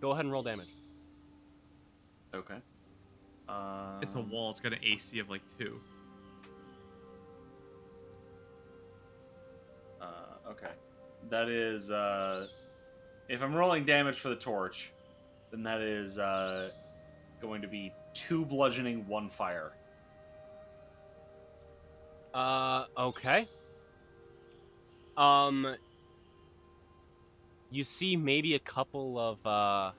Go ahead and roll damage. Okay. It's a wall. It's got an AC of like 2. Okay. That is, if I'm rolling damage for the torch, then that is, going to be 2 bludgeoning, 1 fire. Okay. You see maybe a couple of,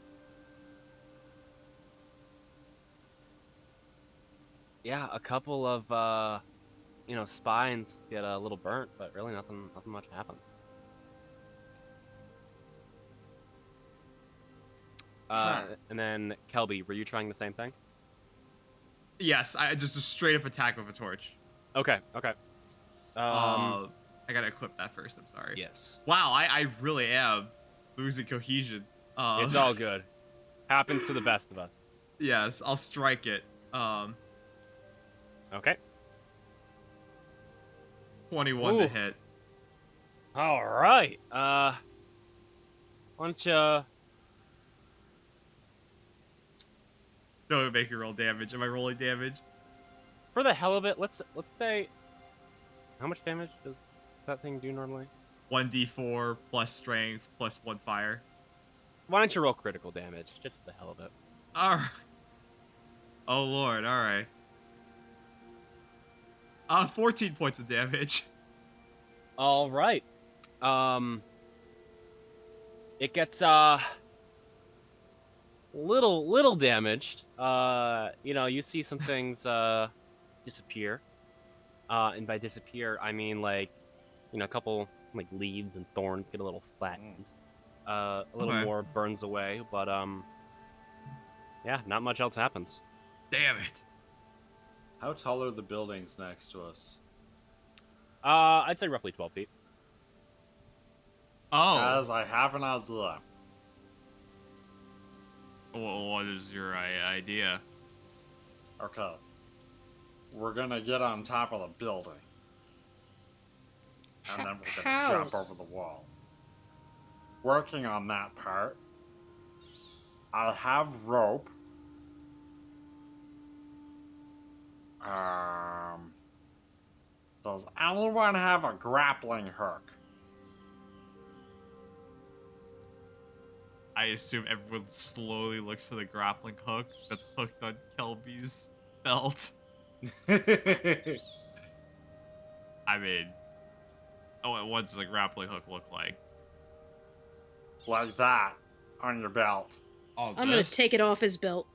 yeah, a couple of, you know, spines get a little burnt, but really nothing much happens. And then Kelby, were you trying the same thing? Yes, I just a straight up attack with a torch. Okay. I gotta equip that first. I'm sorry. Yes. Wow, I really am losing cohesion. It's all good. Happens to the best of us. Yes, I'll strike it. Okay. 21 to hit. All right. Why don't you? Don't make me roll damage. Am I rolling damage? For the hell of it, let's say, how much damage does that thing do normally? 1d4 plus strength plus 1 fire. Why don't you roll critical damage, just for the hell of it? Alright. Oh lord, alright. 14 points of damage. All right. It gets little damaged. You know, you see some things disappear. And by disappear, I mean like, you know, a couple like leaves and thorns get a little flattened. A little more burns away, but yeah, not much else happens. Damn it. How tall are the buildings next to us? I'd say roughly 12 feet. Oh. As I have an idea. Well, what is your idea? Okay. We're gonna get on top of the building. And then we're gonna How? jump over the wall. Working on that part. I have rope. Does anyone have a grappling hook? I assume everyone slowly looks to the grappling hook that's hooked on Kelby's belt. I mean, what does a grappling hook look like? Like that on your belt. Oh, I'm gonna take it off his belt.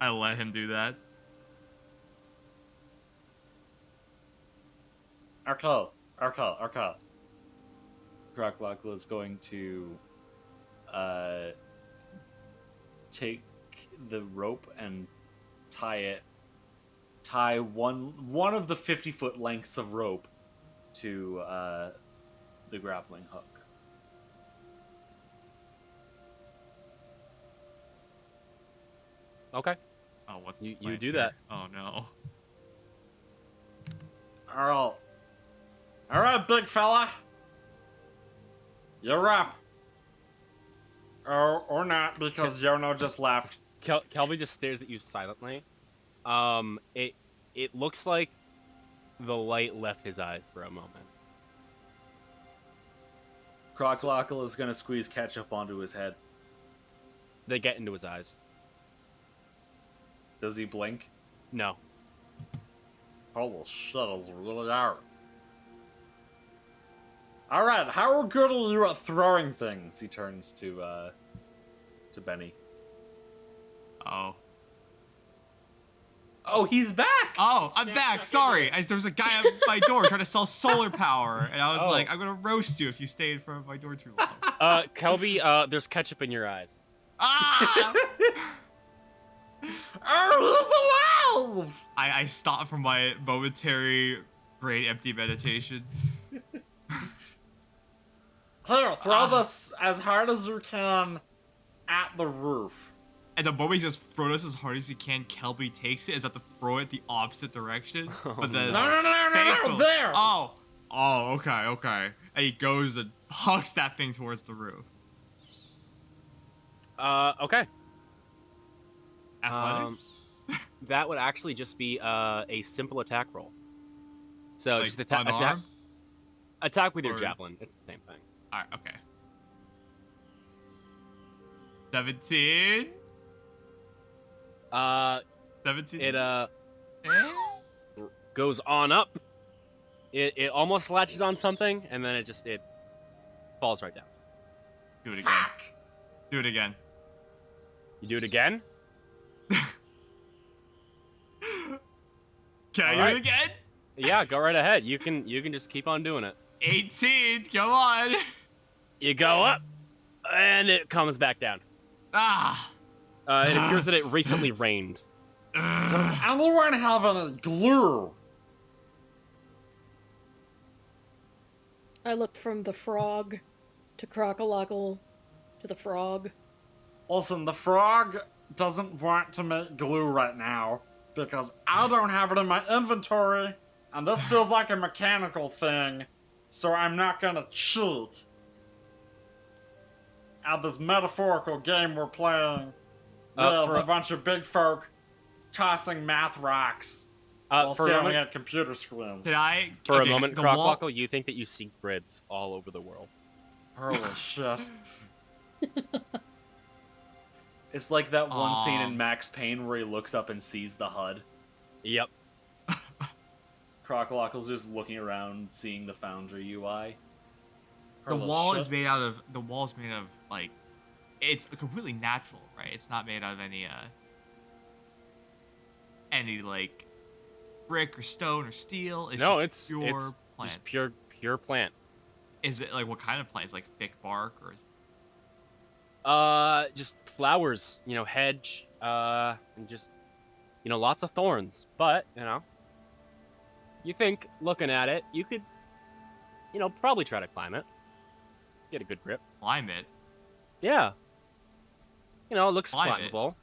I let him do that. Okay. Croclockle is going to take the rope and tie one of the 50-foot lengths of rope to the grappling hook. Okay. Oh, what's You the plan do here? that. Oh no. Alright, big fella. You're up. Or not, because Yono just left. Kelby just stares at you silently. It looks like the light left his eyes for a moment. Croclockle is going to squeeze ketchup onto his head. They get into his eyes. Does he blink? No. Holy shit, it's really out. Alright, how good are you at throwing things? He turns to Benny. Oh. Oh, he's back! Oh, I'm back. Sorry. There was a guy at my door trying to sell solar power, and I was like, I'm gonna roast you if you stay in front of my door too long. Kelby, there's ketchup in your eyes. Ah! Oh, he's alive! I stopped from my momentary brain empty meditation. Here, throw this as hard as you can at the roof. And the moment he just throws this as hard as he can, Kelby takes it as have to throw it the opposite direction. But then No, there! Oh, okay. And he goes and hucks that thing towards the roof. Okay. Athletics? That would actually just be a simple attack roll. So Like just attack unarmed? with your Or- javelin. It's the same thing. Alright, okay. 17? Uh, 17? it Eh? goes on up. It almost latches on something, and then it falls right down. Do it again. Do it again. You do it again? Can I do Alright. it again? Yeah, go right ahead. You can just keep on doing it. 18, come on. You go up, and it comes back down. Ah. It appears that it recently rained. Does anyone have any glue? I look from the frog to Crocolockle to the frog. Listen, the frog doesn't want to make glue right now because I don't have it in my inventory, and this feels like a mechanical thing, so I'm not gonna cheat at this metaphorical game we're playing with for a a- bunch of big folk tossing math rocks while For a staring moment, at computer screens. Did I? for a okay, moment, the wall- Croclockle, you think that you see grids all over the world. Holy shit. It's like that one scene in Max Payne where he looks up and sees the HUD. Yep. Crocolockle's just looking around, seeing the Foundry UI. The Holy wall shit. is made out of. The wall is made of like. It's completely natural, right? It's not made out of any like brick or stone or steel. It's No, just it's pure plant. just pure plant. Is it like what kind of plant? Is it like thick bark or? Just flowers, hedge, and just, lots of thorns. But, you think, looking at it, you could, probably try to climb it. Get a good grip. Climb it? Yeah. It looks Climb it? climbable.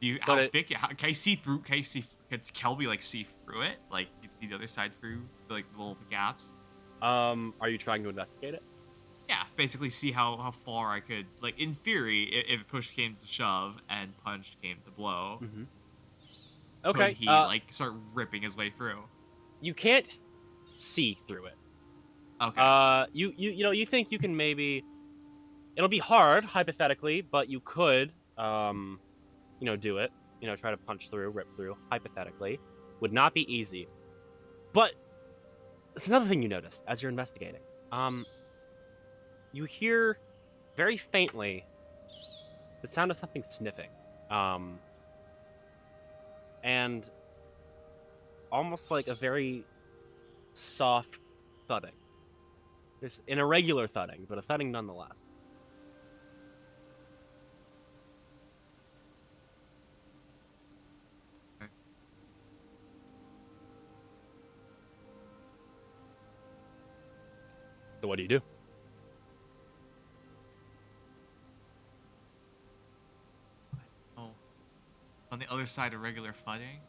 Do you? But How it- thick? Can I see through? Can Kelby like see through it? Like you can see the other side through like the little gaps. Are you trying to investigate it? Yeah, basically see how far I could, like, in theory, if push came to shove and punch came to blow, Mm-hmm. Okay. could he, like, start ripping his way through? You can't see through it. Okay. You think you can maybe. It'll be hard, hypothetically, but you could, do it. Try to punch through, rip through, hypothetically. Would not be easy. But it's another thing you noticed as you're investigating. You hear very faintly the sound of something sniffing. And almost like a very soft thudding. It's an irregular thudding, but a thudding nonetheless. So what do you do? Oh, on the other side of regular flooding.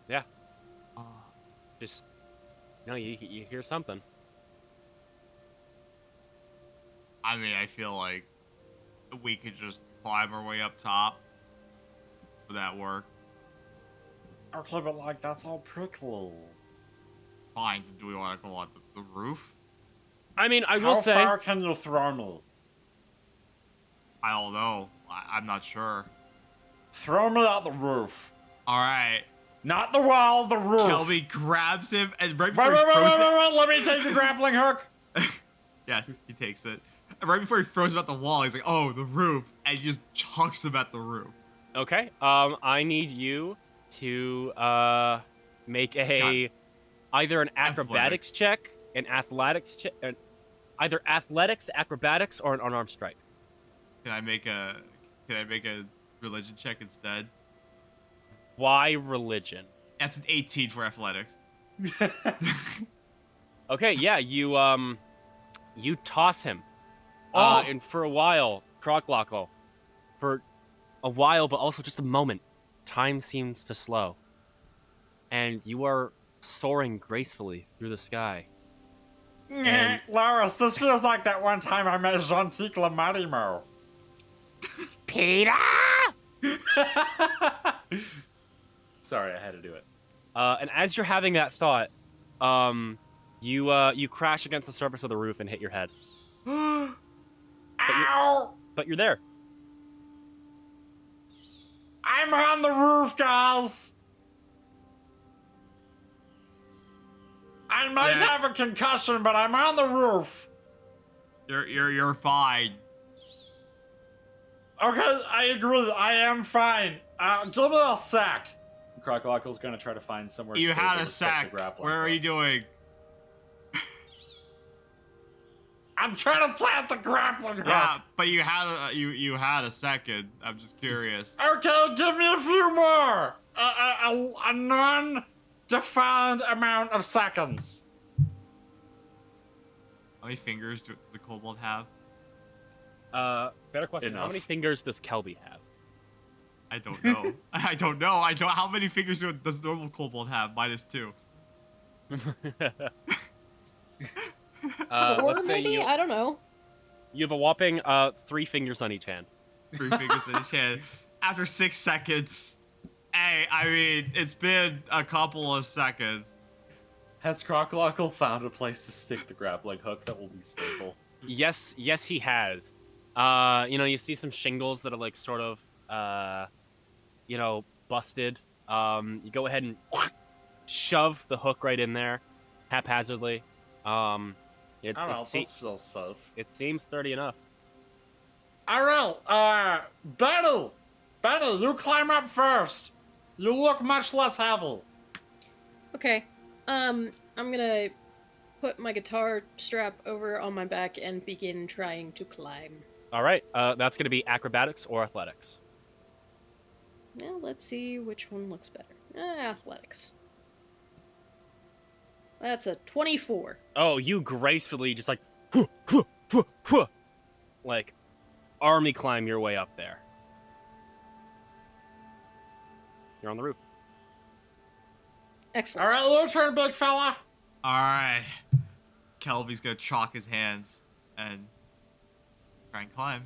Yeah. Oh, Just, you hear something. I mean, I feel like we could just climb our way up top. Would that work? Okay, but like, that's all prickly. Fine. Do we want to go on the roof? I mean, I How will say, far can you throw me? I don't know. I'm not sure. Throw me out the roof. All right. Not the wall, the roof. Kelby grabs him and right Wait, before wait, he wait, throws wait, him. wait, wait, let me take the grappling hook. Yes, he takes it. And right before he throws him at the wall, he's like, "Oh, the roof!" And he just chucks him at the roof. okay, I need you to make either an acrobatics check, an athletics check, either athletics, acrobatics, or an unarmed strike. Can I make a religion check instead? Why religion? That's an 18 for athletics. Okay, yeah, you toss him. Oh! And for a while, Croclockle, for a while, but also just a moment, time seems to slow. And you are soaring gracefully through the sky. And- Loris, this feels like that one time I met Jean-Tic Lamarimo. Peter! Sorry, I had to do it. And as you're having that thought, you crash against the surface of the roof and hit your head. Ow! But you're there. I'm on the roof, guys! I might Yeah. have a concussion, but I'm on the roof. You're fine. Okay, I agree. I am fine. Give me a sec. Crocodile's gonna try to find somewhere. You stable had a to stick the sack. grappling Where are you hook. doing? I'm trying to plant the grappling hook. Yeah, but you had a second. I'm just curious. Okay, give me a few more. A non-defined amount of seconds. How many fingers do the kobold have? Better question. How Enough. many fingers does Kelby have? I don't know. I don't know. How many fingers does normal kobold have? -2. Or let's say maybe, I don't know. you have a whopping 3 fingers on each hand. 3 fingers in each hand. After 6 seconds. Hey, I mean, it's been a couple of seconds. Has Crocodile found a place to stick the grappling hook that will be stable? Yes, he has. You see some shingles that are like sort of, busted. You go ahead and shove the hook right in there, haphazardly. I don't know, this feels safe. It seems sturdy enough. All right, Benny, you climb up first. You look much less heavy. Okay. I'm gonna put my guitar strap over on my back and begin trying to climb. All right, that's going to be acrobatics or athletics. Now let's see which one looks better. Athletics. That's a 24. Oh, you gracefully just like, like, army climb your way up there. You're on the roof. Excellent. All right, your turn, big fella. Alright. Kelby's gonna chalk his hands and try and climb.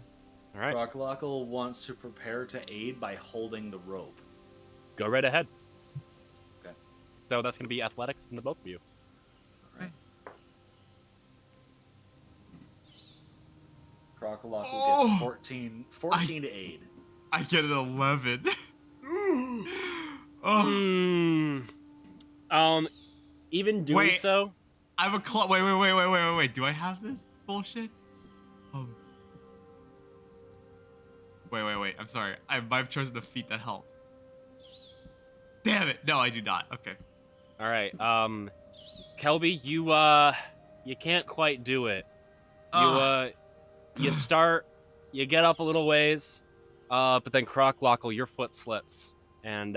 All right, Crocodile wants to prepare to aid by holding the rope. go right ahead. Okay. So that's going to be athletics from the both of you. Alright. Crocodile Oh! gets 14 to aid. I get an 11. Oh, Even doing Wait. so, I have a club. Wait. Do I have this bullshit? Wait. I'm sorry. I might have chosen the feat that helps. Damn it. No, I do not. Okay. all right. Kelby, you can't quite do it. You start, you get up a little ways, but then Croclockle, your foot slips, and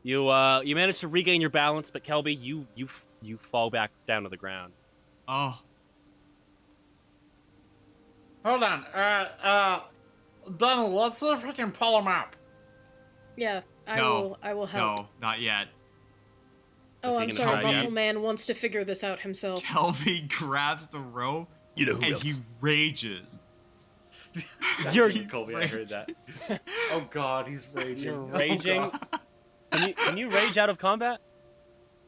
you manage to regain your balance, but Kelby, you fall back down to the ground. Oh. Hold on. Benny, let's see if we can pull him up. Yeah, I No. will help. No, not yet. Oh, Is he I'm gonna sorry, try again? Muscle Man wants to figure this out himself. Kelby grabs the rope You know who and else? he rages. You're- He Colby, I heard that. rages. Oh god, he's raging. You're Oh, raging? God. Can you rage out of combat?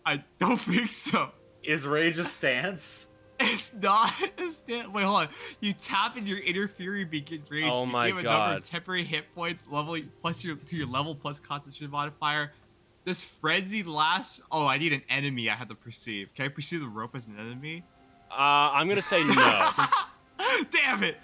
I don't think so. Is rage a stance? It's not a stand. Wait, hold on. You tap in your interfering begin rage. Oh my you gain a number God. of temporary hit points level plus your level plus concentration modifier. This frenzy lasts. Oh, I need an enemy I have to perceive. Can I perceive the rope as an enemy? I'm gonna say no. Damn it!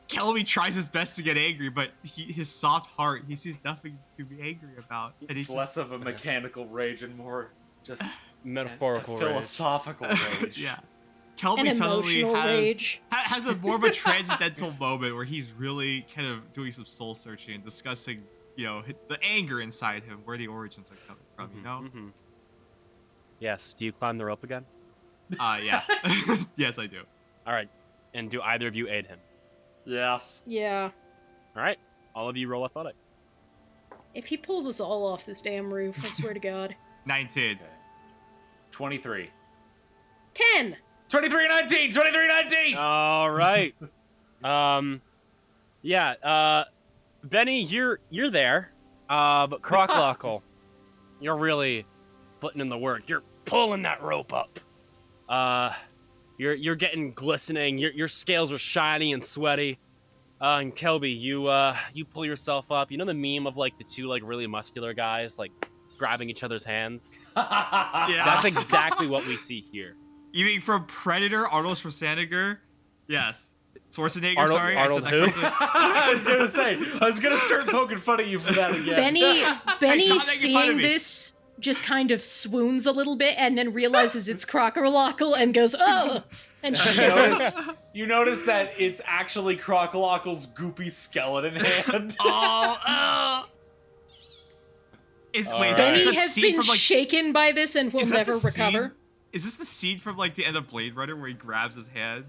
Kelby tries his best to get angry, but his soft heart, he sees nothing to be angry about. And It's he's less of a mechanical rage and more just Metaphorical a rage. philosophical rage. yeah. An Kelby suddenly emotional has rage. has a more of a transcendental moment where he's really kind of doing some soul searching and discussing, the anger inside him, where the origins are coming from, you know? Mhm. Yes. Do you climb the rope again? Yeah. Yes, I do. All right. And do either of you aid him? Yes. Yeah. All right. All of you roll athletics. If he pulls us all off this damn roof, I swear to God. 19. Okay. 23. 10. 23-19! 23-19! All right. Yeah. Benny, you're there. But Croclockle, you're really putting in the work. You're pulling that rope up. You're getting glistening. Your scales are shiny and sweaty. And Kelby, you pull yourself up. You know the meme of like the two like really muscular guys like grabbing each other's hands? Yeah. That's exactly what we see here. You mean from Predator, Arnold Schwarzenegger? Yes. Schwarzenegger, Arnold- sorry. Arnold I said that who? correctly. I was gonna start poking fun at you for that again. Benny stop making fun of seeing me. this just kind of swoons a little bit and then realizes it's Crocolockle and goes, oh, and shivers. You notice that it's actually Crocolockle's goopy skeleton hand. Wait, Alright. is Benny that has scene been from, like, shaken by this and will is that never the recover. scene- Is this the scene from like the end of Blade Runner where he grabs his hand?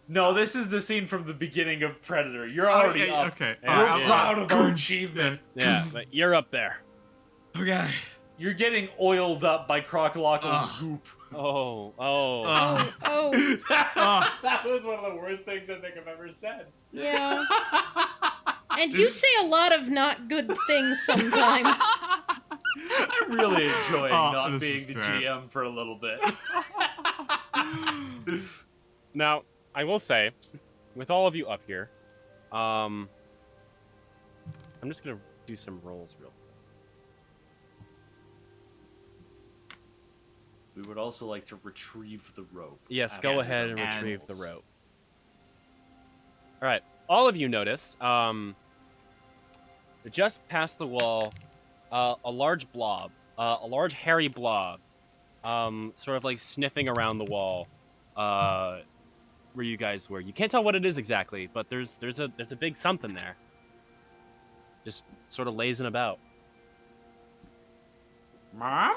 No, this is the scene from the beginning of Predator. You're already yeah, up. okay. And Alright, we're yeah. proud of our achievement. Yeah, but you're up there. Okay. You're getting oiled up by Crocolockle's goop. Oh. Oh, oh, That was one of the worst things I think I've ever said. yeah. And you say a lot of not good things sometimes. I'm really enjoying not this being is the great. GM for a little bit. Now, I will say, with all of you up here, I'm just gonna do some rolls real quick. We would also like to retrieve the rope. Yes, after go some ahead and retrieve the animals. rope. All right, all of you notice, just past the wall, a large blob, a large hairy blob, sort of like sniffing around the wall, where you guys were. You can't tell what it is exactly, but there's a big something there. Just sort of lazing about. Mom?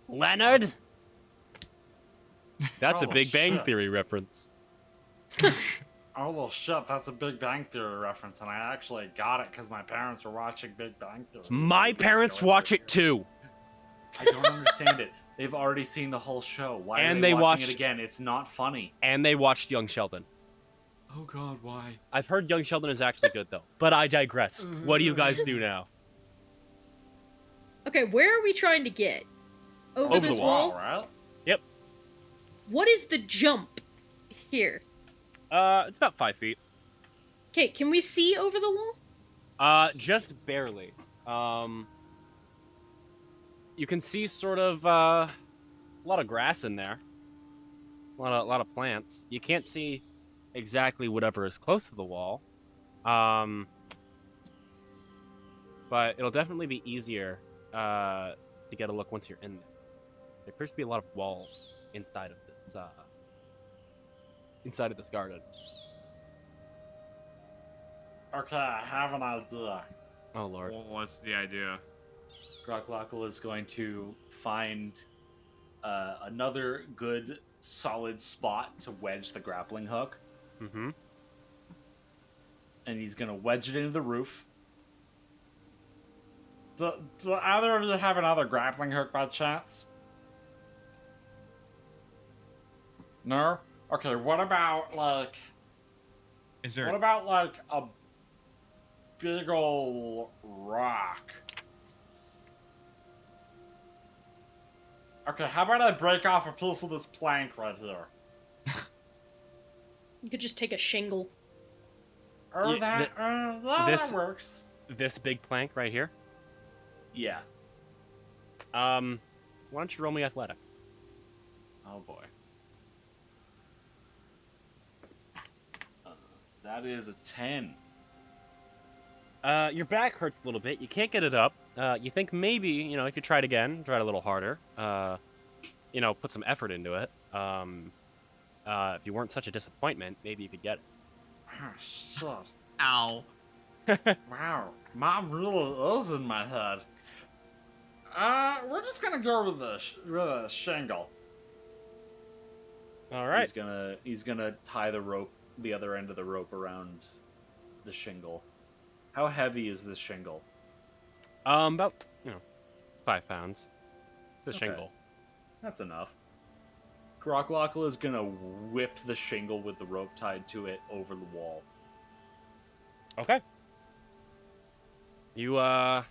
Leonard? That's a Oh, Big Bang shit. Theory reference. Oh, well, shit, that's a Big Bang Theory reference, and I actually got it because my parents were watching Big Bang Theory. My parents watch it too. I don't understand it. They've already seen the whole show. Why And are they they watching watched- it again? It's not funny. And they watched Young Sheldon. Oh God, why? I've heard Young Sheldon is actually good though. But I digress. What do you guys do now? Okay, where are we trying to get? Over Over this the wall. wall? Right? What is the jump here? It's about 5 feet. Okay, can we see over the wall? Just barely. You can see sort of a lot of grass in there. A lot of plants. You can't see exactly whatever is close to the wall. But it'll definitely be easier to get a look once you're in there. There appears to be a lot of walls inside of this garden. Okay, I have an idea. Oh lord. Well, what's the idea? Crocolockle is going to find another good, solid spot to wedge the grappling hook, Mm-hmm. and he's going to wedge it into the roof. Do either of you have another grappling hook by chance? No? Okay, what about, like... Is there? What about, like, a big ol' rock? Okay, how about I break off a piece of this plank right here? You could just take a shingle. Oh, Yeah, this- that works. This big plank right here. Yeah. Why don't you roll me athletic? Oh, boy. That is a 10. Your back hurts a little bit. You can't get it up. You think maybe, if you tried again, tried a little harder, put some effort into it. If you weren't such a disappointment, maybe you could get it. Ah, shit. Ow. Wow. Mom really is in my head. We're just gonna go with the shingle. All right. He's gonna tie the other end of the rope around the shingle. How heavy is this shingle? About 5 pounds. It's a Okay. shingle. That's enough. Krocklockle is gonna whip the shingle with the rope tied to it over the wall. Okay. You, go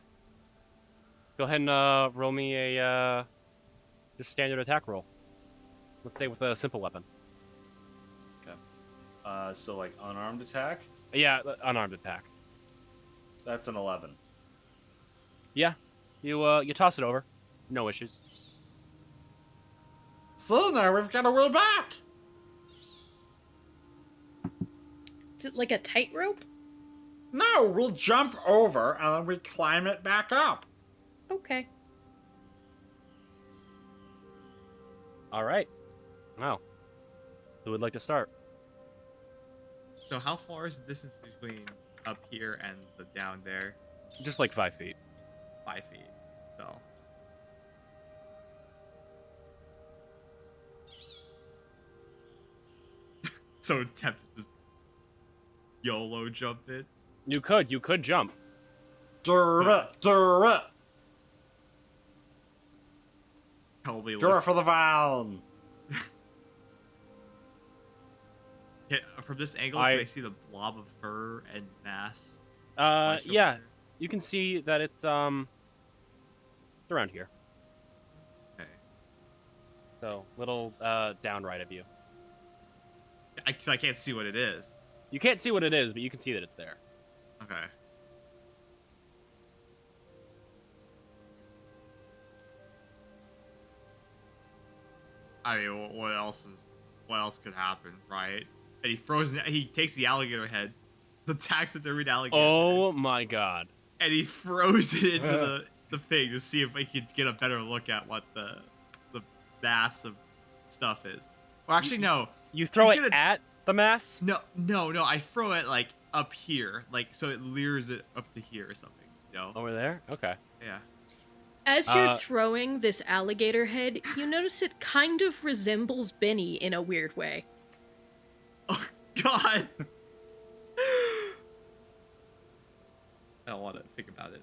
ahead and, roll me a, just standard attack roll. Let's say with a simple weapon. So like unarmed attack, Yeah, unarmed attack. that's an 11. Yeah. You toss it over. No issues. So now we've got a way back. Is it like a tightrope? No, we'll jump over and then we climb it back up. Okay. All right. Wow. Who would like to start? So how far is the distance between up here and the down there? Just like 5 feet. 5 feet. So. So tempted to just YOLO jump it. You could jump. Durr it. Probably Durr looks for the van. from this angle. Can I see the blob of fur and mass? Bunch over Yeah. there? You can see that it's around here. Okay. So, little, down right of you. I can't see what it is. You can't see what it is, but you can see that it's there. Okay. I mean, what else could happen, right? And he takes the alligator head, the taxidermied alligator Oh head, my god. and he throws it into the thing to see if he could get a better look at what the mass of stuff is. Or actually, no. You throw He's it gonna- at the mass? No. I throw it like up here, like so it leers it up to here or something. You know? Over there? Okay. Yeah. As you're throwing this alligator head, you notice it kind of resembles Benny in a weird way. Oh God. I don't want to think about it.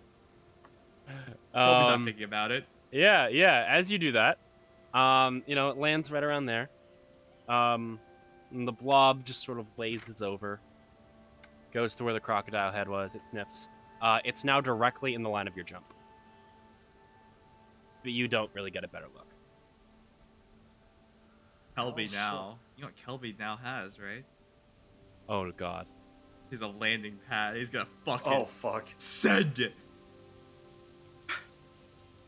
Hope he's not thinking about it. Yeah. As you do that, it lands right around there. And the blob just sort of blazes over. Goes to where the crocodile head was. It sniffs. It's now directly in the line of your jump. But you don't really get a better look. Kelby shit. now. You know what Kelby now has, right? Oh god. He's a landing pad. He's gonna fucking Oh fuck. send it.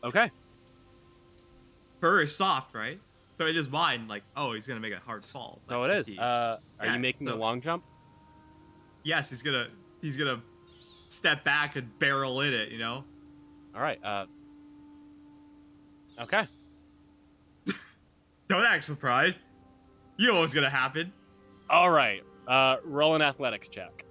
Okay. Fur is soft, right? So in his mind, like, oh, he's gonna make a hard fall. So like, it is. he- Are Yeah, you making the so- long jump? Yes, he's gonna step back and barrel in it. You know. All right. Okay. Don't act surprised. You know what's gonna happen. All right. Roll an athletics check.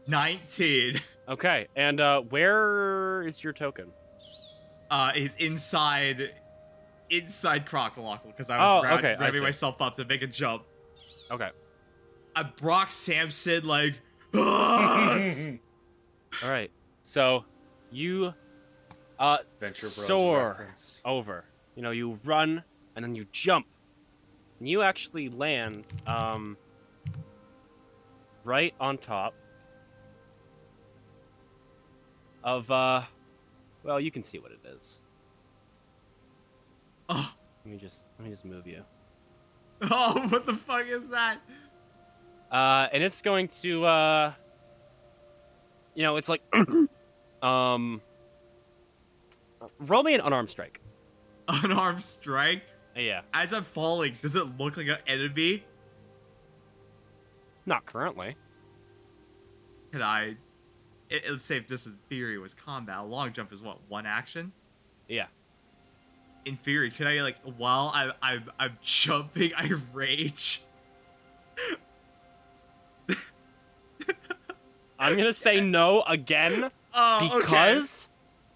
19. Okay. And where is your token? He's inside Krockalockle because I was okay, I grabbing see. myself up to make a jump. Okay. I Brock Samson like. "Ah!" All right. So you Venture Bros soar reference. over. You run and then you jump. And you actually land right on top of well, you can see what it is. Oh, Let me just move you. oh, what the fuck is that? And it's going to it's like roll me an unarmed strike. Unarmed strike. Yeah. As I'm falling, does it look like an enemy? Not currently. Can I? Let's say if this in theory was combat, a long jump is what, one action? Yeah. In theory, can I while I'm jumping, I rage? I'm gonna say no again Oh, because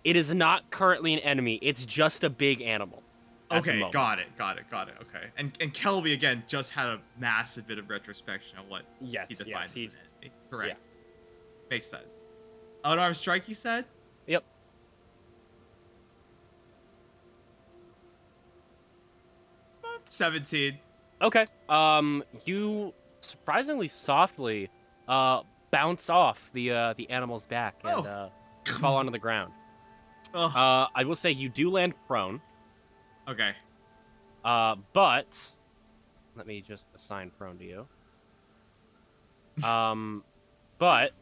it is not currently an enemy. It's just a big animal. at the Okay, moment. got it. Okay, and Kelby again just had a massive bit of retrospection on what Yes, he defines yes, as he. an enemy. Correct. Makes sense. Unarmed strike, you said? Yep. 17. Okay. You surprisingly softly bounce off the animal's back and fall onto the ground. Oh. I will say you do land prone. Okay. But let me just assign prone to you. But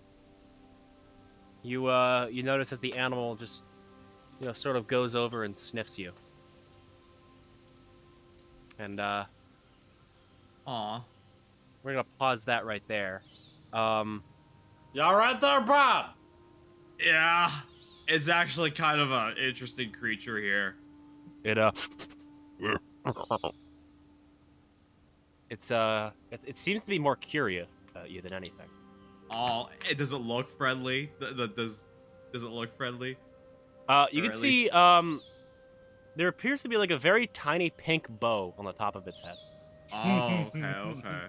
you notice as the animal just sort of goes over and sniffs you. And Aw. we're gonna pause that right there. Y'all right there, Bob? Yeah. It's actually kind of an interesting creature here. It it seems to be more curious about you than anything. Oh, it doesn't look friendly. Does it look friendly? You Or can at see least- there appears to be like a very tiny pink bow on the top of its head. Oh, okay.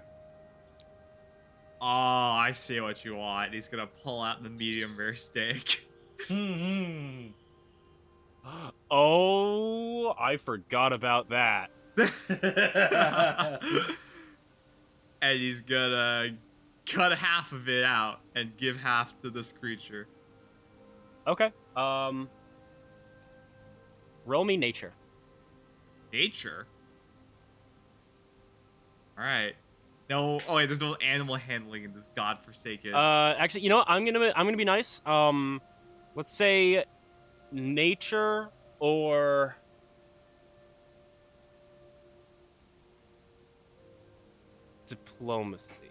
Oh, I see what you want. He's gonna pull out the medium rare steak. Oh, I forgot about that. And he's gonna cut half of it out and give half to this creature. Okay. Roll me nature. Nature? Alright. No, oh wait, there's no animal handling in this godforsaken. Actually, you know what? I'm gonna be nice. Let's say nature or diplomacy.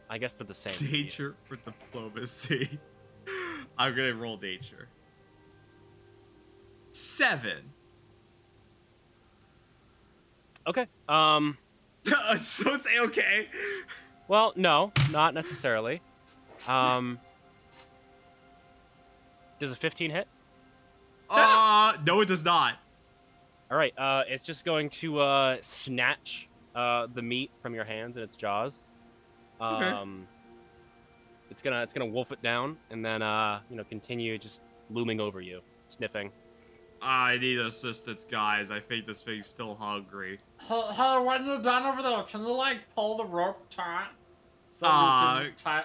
I guess they're the same. Nature for diplomacy. I'm gonna roll nature. 7. Okay. So it's okay. Well, no, not necessarily. Does a 15 hit? No, it does not. All right. It's just going to snatch the meat from your hands in its jaws. It's gonna wolf it down and then continue just looming over you, sniffing. I need assistance, guys. I think this thing's still hungry. Hey, when you're done over there, can you like pull the rope tight so that you can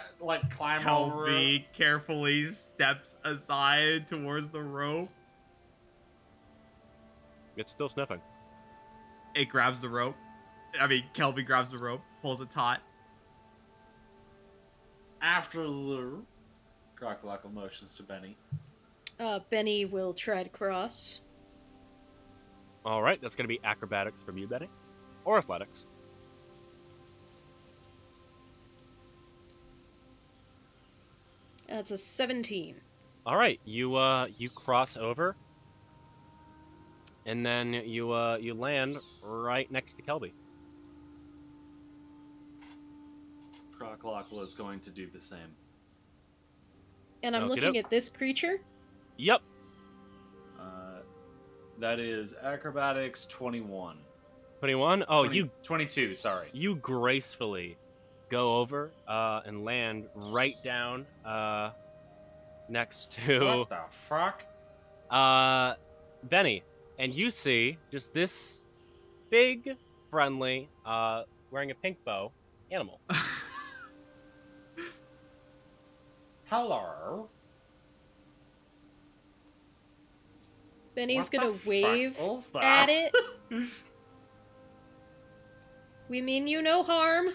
climb over it? Kelby carefully steps aside towards the rope. It's still sniffing. It grabs the rope. Kelby grabs the rope, pulls it taut. After the Crocodile motions to Benny. Benny will try to cross. All right, that's gonna be acrobatics from you, Benny, or athletics. That's a 17. All right, you cross over, and then you land right next to Kelby. Crocodile is going to do the same. And I'm looking at this creature. Yep. That is acrobatics 21. 21? Oh, 22, sorry. You gracefully go over and land right down next to What the fuck? Benny. And you see just this big, friendly, wearing a pink bow animal. Hello. Benny's What gonna the wave fuck is that? at it. We mean you no harm.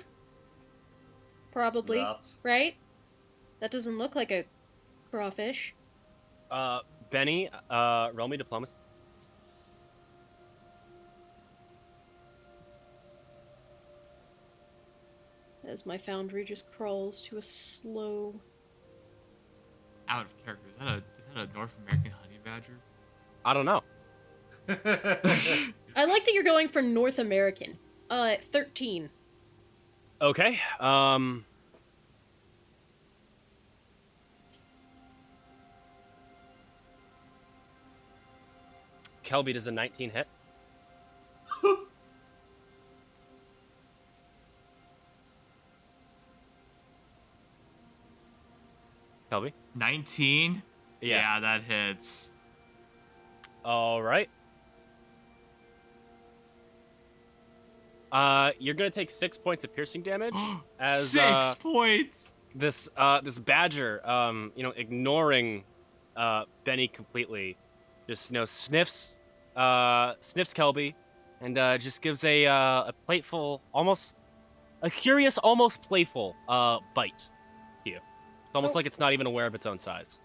Probably, right? That doesn't look like a crawfish. Benny, roll me diplomacy. As my foundry just crawls to a slow... Out of character. Is that a North American honey badger? I don't know. I like that you're going for North American. 13. Okay. Kelby, does a 19 hit? Kelby? 19? Yeah, that hits. All right. You're gonna take 6 points of piercing damage as 6 points. this badger, ignoring Benny completely, just sniffs Kelby, and just gives a playful, almost a curious, almost playful bite to you. It's almost like it's not even aware of its own size.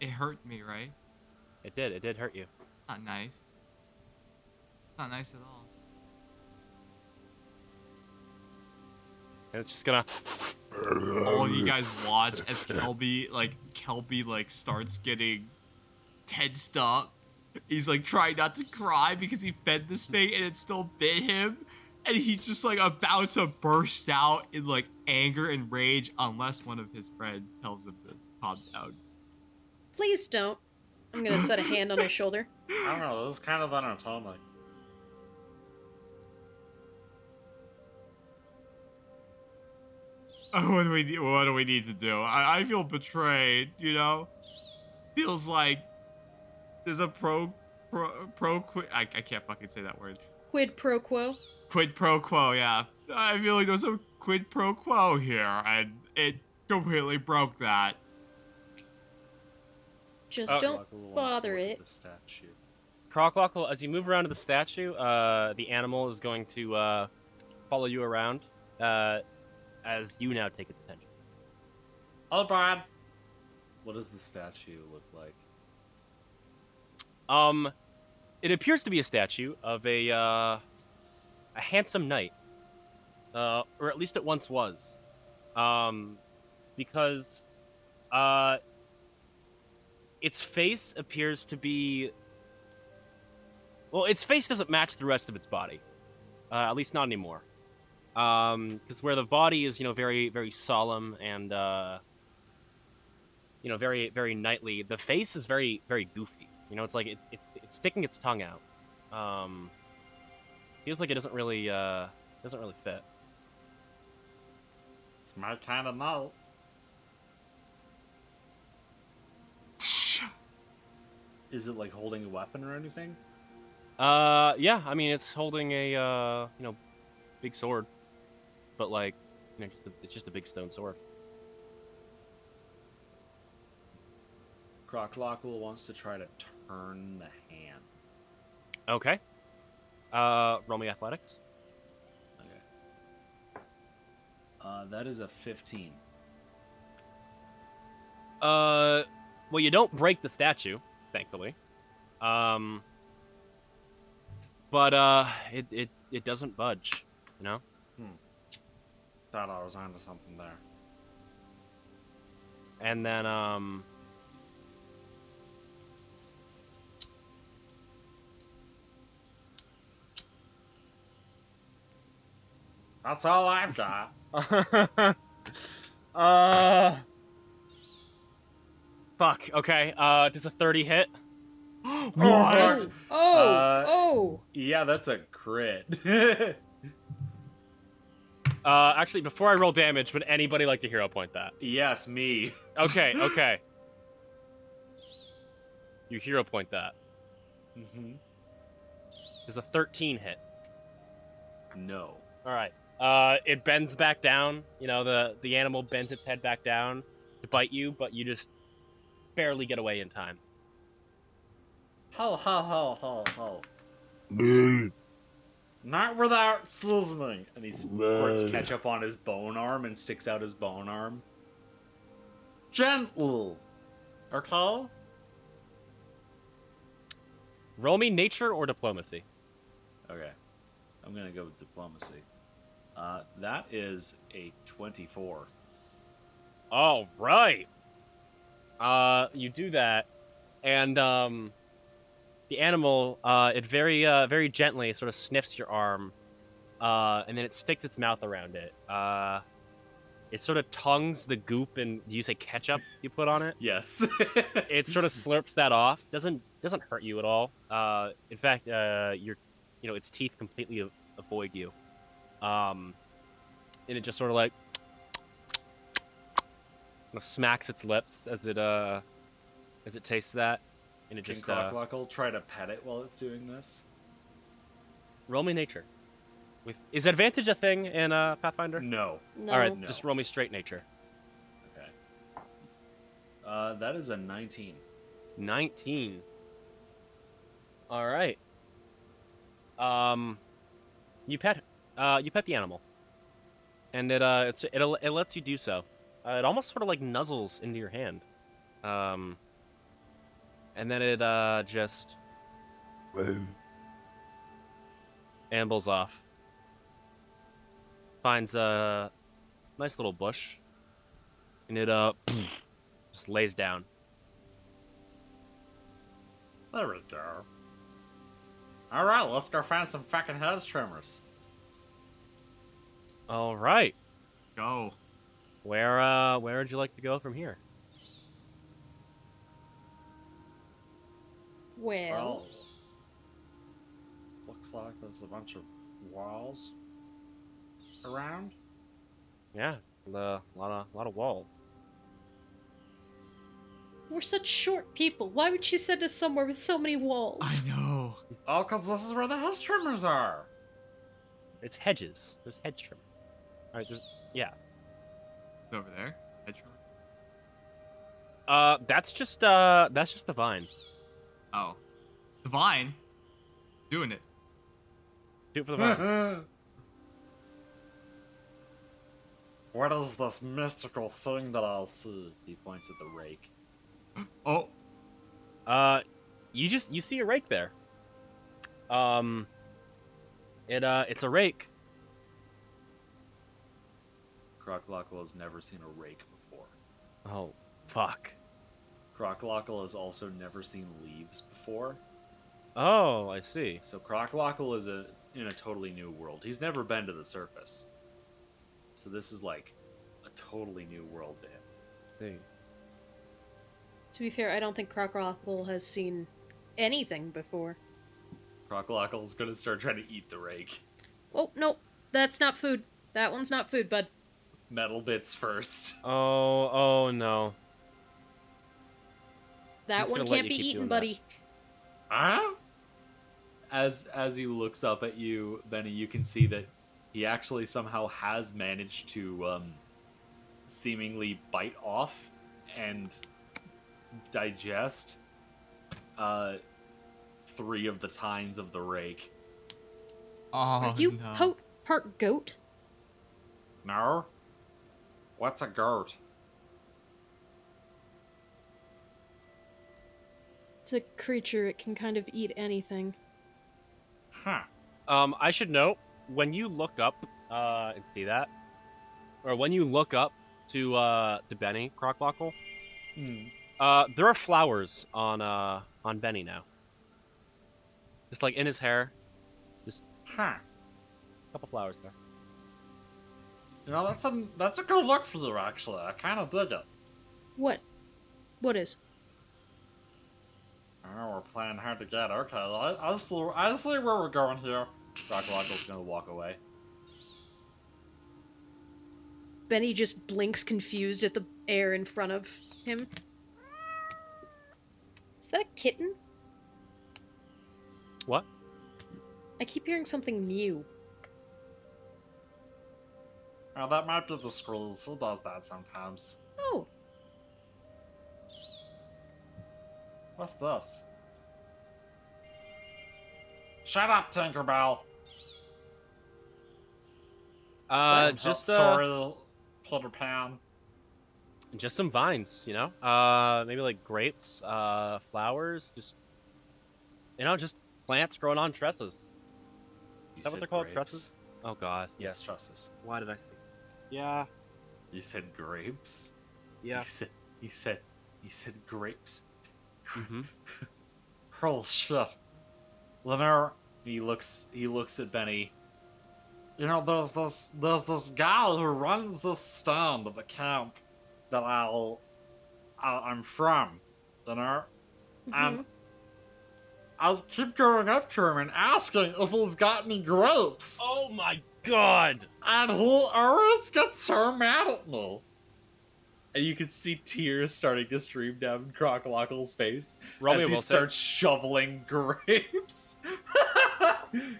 It hurt me, right? It did hurt you. Not nice. Not nice at all. And it's just gonna. All you guys watch as Kelby starts getting tensed up. He's like trying not to cry because he fed this thing and it still bit him. And he's just like about to burst out in like anger and rage unless one of his friends tells him to calm down. Please don't. I'm gonna set a hand on his shoulder. I don't know, this is kind of unatomic. What do we need to do? I feel betrayed, you know? Feels like there's a I can't fucking say that word. Quid pro quo. Quid pro quo, yeah. I feel like there's a quid pro quo here, and it completely broke that. Just don't bother it. Croclockle, as you move around to the statue, the animal is going to follow you around as you now take its attention. Oh, Brad. What does the statue look like? It appears to be a statue of a handsome knight, or at least it once was, because its face appears to be. Well, its face doesn't match the rest of its body, at least not anymore. Because where the body is, very, very solemn and, very, very knightly, the face is very, very goofy. It's like it's sticking its tongue out. Feels like it doesn't really fit. It's my kind of note. Is it like holding a weapon or anything? Yeah. I mean, it's holding a big sword. But it's just a big stone sword. Croclockle wants to try to turn the hand. Okay. Roll me athletics. Okay. That is a 15. Well, you don't break the statue, thankfully. But it doesn't budge, Thought I was onto something there. And then That's all I've got. Fuck. Okay. Does a 30 hit? What? Oh! Yeah, that's a crit. Actually, before I roll damage, would anybody like to hero point that? Yes, me. Okay. You hero point that. Mm-hmm. Does a 13 hit? No. All right. It bends back down. The animal bends its head back down to bite you, but you just barely get away in time. Ho. Not without slizzing. And he squirts ketchup on his bone arm and sticks out his bone arm. Gentle. Okay? Roll me nature or diplomacy. Okay. I'm gonna go with diplomacy. That is a 24. All right. You do that, and the animal, it very, very gently sort of sniffs your arm, and then it sticks its mouth around it. It sort of tongues the goop and, do you say ketchup you put on it? Yes. It sort of slurps that off. Doesn't hurt you at all. In fact, its teeth completely avoid you. And it just sort of like smacks its lips as it tastes that, and it Can just Croclockle try to pet it while it's doing this? Roll me nature. Is advantage a thing in Pathfinder? No. No. All right, No. just roll me straight nature. Okay. That is a 19. 19. All right. You pet the animal, and it lets you do so. It almost sort of like nuzzles into your hand, and then it just ambles off. Finds a nice little bush, and it just lays down. There we go. Alright, let's go find some fucking head trimmers. All right. Go. Where would you like to go from here? Well, Looks like there's a bunch of walls around. Yeah, a lot of walls. we're such short people. Why would she send us somewhere with so many walls? I know. Oh, because this is where the head trimmers are. It's hedges. There's hedge trimmer. All right, yeah. It's over there. Hedge That's just the vine. Oh. The vine. Doing it. Do it for the vine. What is this mystical thing that I'll see? He points at the rake. Oh. You see a rake there. It's a rake. Croclockle has never seen a rake before. Oh, fuck. Croclockle has also never seen leaves before. Oh, I see. So Croclockle is in a totally new world. He's never been to the surface. So this is like a totally new world to him. See. To be fair, I don't think Crocrockle has seen anything before. Croclockle is gonna start trying to eat the rake. Oh, no. That's not food. That one's not food, bud. Metal bits first. Oh no. That just one gonna let can't you be keep eaten, doing buddy. Huh? As he looks up at you, Benny, you can see that he actually somehow has managed to seemingly bite off and digest 3 of the tines of the rake. Oh, Are you no. part goat? No? What's a goat? It's a creature. It can kind of eat anything. Huh. I should note when you look up and see that, or when you look up to Benny Croclockle, there are flowers on Benny now. Just like in his hair, Huh. a couple flowers there. You know, that's a good look for you, actually. I kind of dig it. What? What is? Oh, we're playing hard to get. Okay, I see where we're going here. Croclockle's gonna walk away. Benny just blinks confused at the air in front of him. Is that a kitten? What? I keep hearing something mew. Oh, that might be the squeeze. He does that sometimes. Oh, What's this? Shut up, Tinkerbell. Just Sorry, Peter Pan. just some vines, you know. Maybe like grapes, flowers, just just plants growing on trusses. You Is that what said they're called? grapes. Trusses? Oh God. Yes, trusses. Why did I say? Yeah. You said grapes. Yeah. You said grapes. Mm-hmm. Oh shit. Lemaire, He looks at Benny. you know, there's this guy who runs this stand at the camp that I'm from, you know? And I'll keep going up to him and asking if he's got any grapes. Oh my God. And he always gets so mad at me. And you can see tears starting to stream down Crocolockle's face Roll me as a he will save. starts shoveling grapes.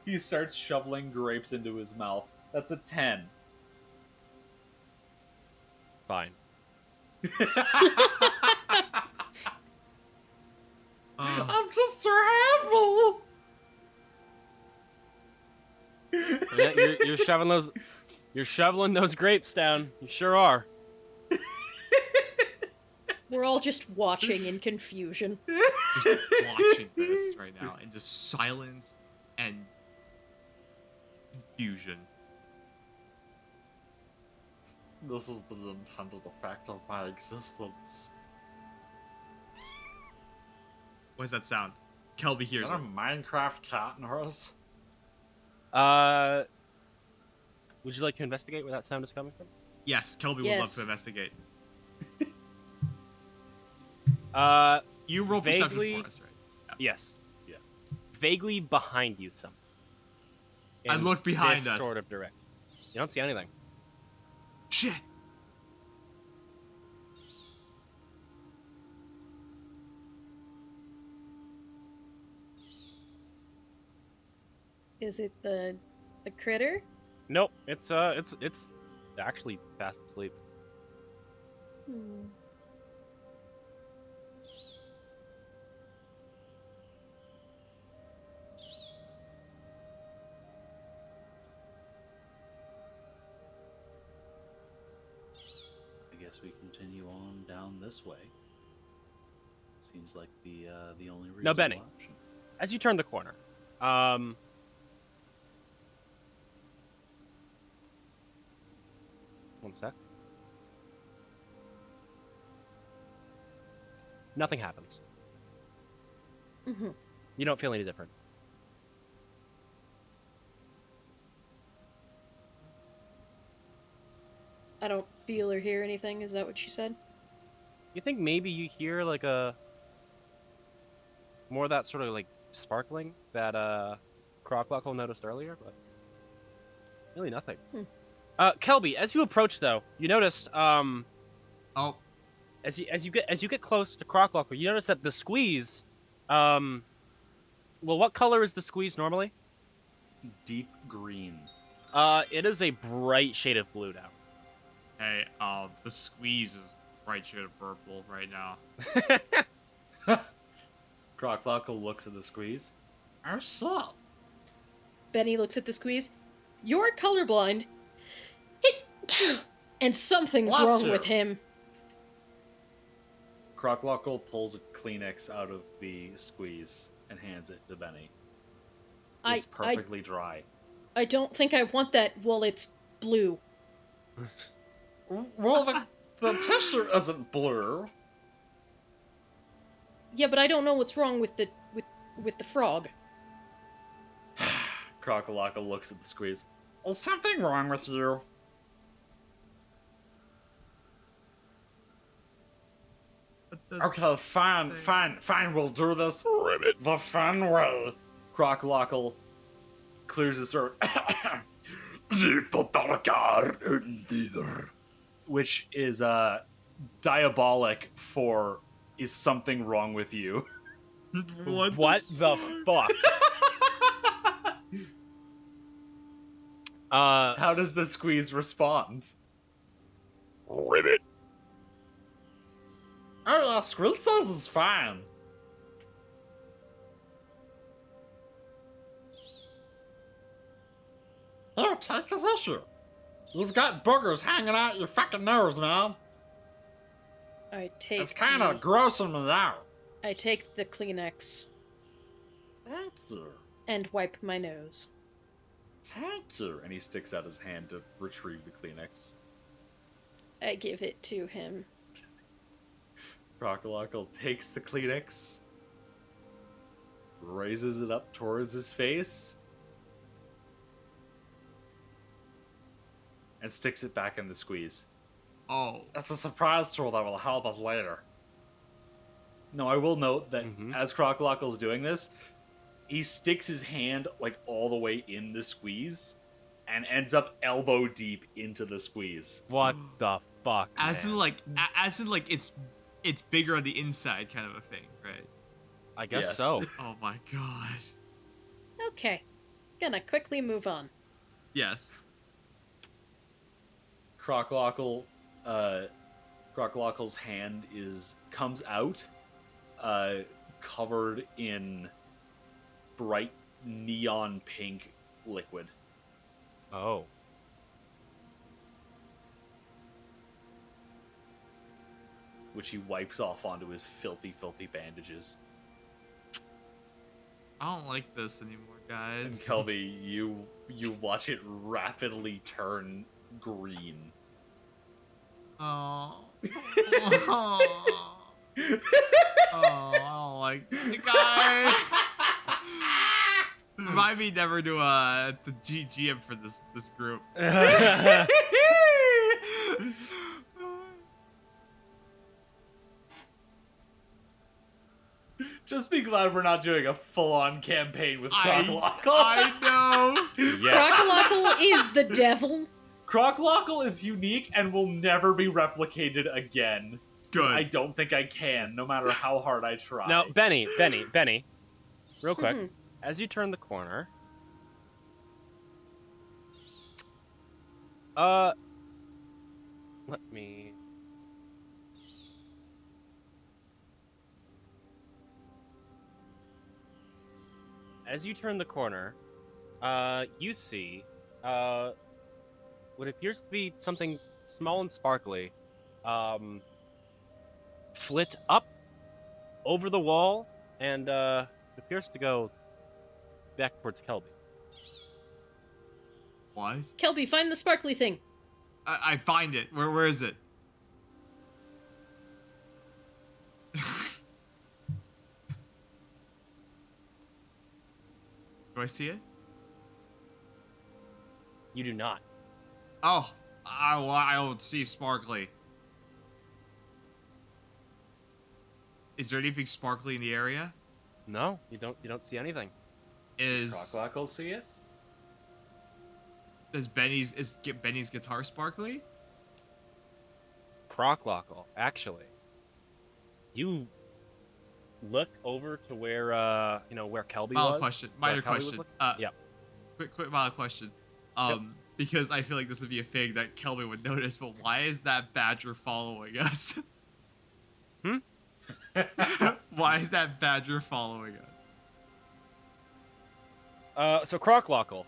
He starts shoveling grapes into his mouth. That's a 10. Fine. I'm just so happy. Yeah, you're shoveling those. You're shoveling those grapes down. You sure are. We're all just watching in confusion. Just watching this right now in just silence and confusion. This is the intended effect of my existence. What does that sound? Kelby Is hears that it. a Minecraft cat in hers? Would you like to investigate where that sound is coming from? Yes, Kelby would love Yes. to investigate. You roll Vaguely- perception for us, right? Yes. Yeah. Vaguely behind you, some. I look behind this us. sort of direction. You don't see anything. Shit! Is it the critter? Nope. It's actually fast asleep. Hmm. I guess we continue on down this way. Seems like the only reasonable Benny. option. As you turn the corner, one sec. Nothing happens. Mhm. You don't feel any different. I don't feel or hear anything. Is that what you said? You think maybe you hear like a more of that sort of like sparkling that Croclockle noticed earlier, but really nothing. Kelby, as you approach though, you notice Oh, as you get close to Croclockle, you notice that the squeeze well, what color is the squeeze normally? Deep green. It is a bright shade of blue now. hey, the squeeze is bright shade of purple right now. Croclockle looks at the squeeze. Oh shit. Benny looks at the squeeze. You're colorblind. And something's Bless wrong you. with him. Croclockle pulls a Kleenex out of the squeeze and hands it to Benny. It's perfectly dry. I don't think I want that while it's blue. Well, the tissue isn't blue. Yeah, but I don't know what's wrong with the frog. Crocolockle looks at the squeeze. Is something wrong with you? Okay, fine, we'll do this the fun way. Crocolockle clears his throat. Which is diabolic for is something wrong with you. What the fuck? How does the squeeze respond? Ribbit. Oh yeah, Squid says it's fine. Here, take this issue. You've got boogers hanging out your fucking nose, man. I take It's kind of grossing me out. I take the Kleenex Thank you. and wipe my nose. Thank you. And he sticks out his hand to retrieve the Kleenex. I give it to him. Crocolockle takes the Kleenex, raises it up towards his face, and sticks it back in the squeeze. Oh, It's a surprise tool that will help us later. Now, I will note that Mhm. as Crocolockle's doing this, he sticks his hand like all the way in the squeeze and ends up elbow deep into the squeeze. What the fuck. As in man. like, as in like it's bigger on the inside, kind of a thing, right? I guess Yes. so. Oh my god. Okay. Gonna quickly move on. Yes. Croclockle, Croclockle's hand comes out, covered in bright neon pink liquid. Oh. Which he wipes off onto his filthy, filthy bandages. I don't like this anymore, guys. And Kelby, you watch it rapidly turn green. Oh. Oh. Oh, I don't like it, guys. Remind me never to the GM for this group. Just be glad we're not doing a full-on campaign with Croclockle. I know. Yeah. Crocolockle is the devil. Croclockle is unique and will never be replicated again. Good. I don't think I can, no matter how hard I try. Now, Benny, real quick. Mhm. As you turn the corner, let me. As you turn the corner, you see what appears to be something small and sparkly, flit up over the wall, and it appears to go back towards Kelby. What? Kelby, find the sparkly thing. I find it. Where is it? Do I see it? You do not. Oh, I don't see sparkly. Is there anything sparkly in the area? No, you don't see anything. Croclockle see it? Does Benny's guitar sparkly? Croclockle, actually. You look over to where where Kelby Minor was. question. where Minor Kelby was question. looking- yeah. Quick minor question. Because I feel like this would be a thing that Kelby would notice, but why is that badger following us? Hmm? Why is that badger following us? So Croclockle,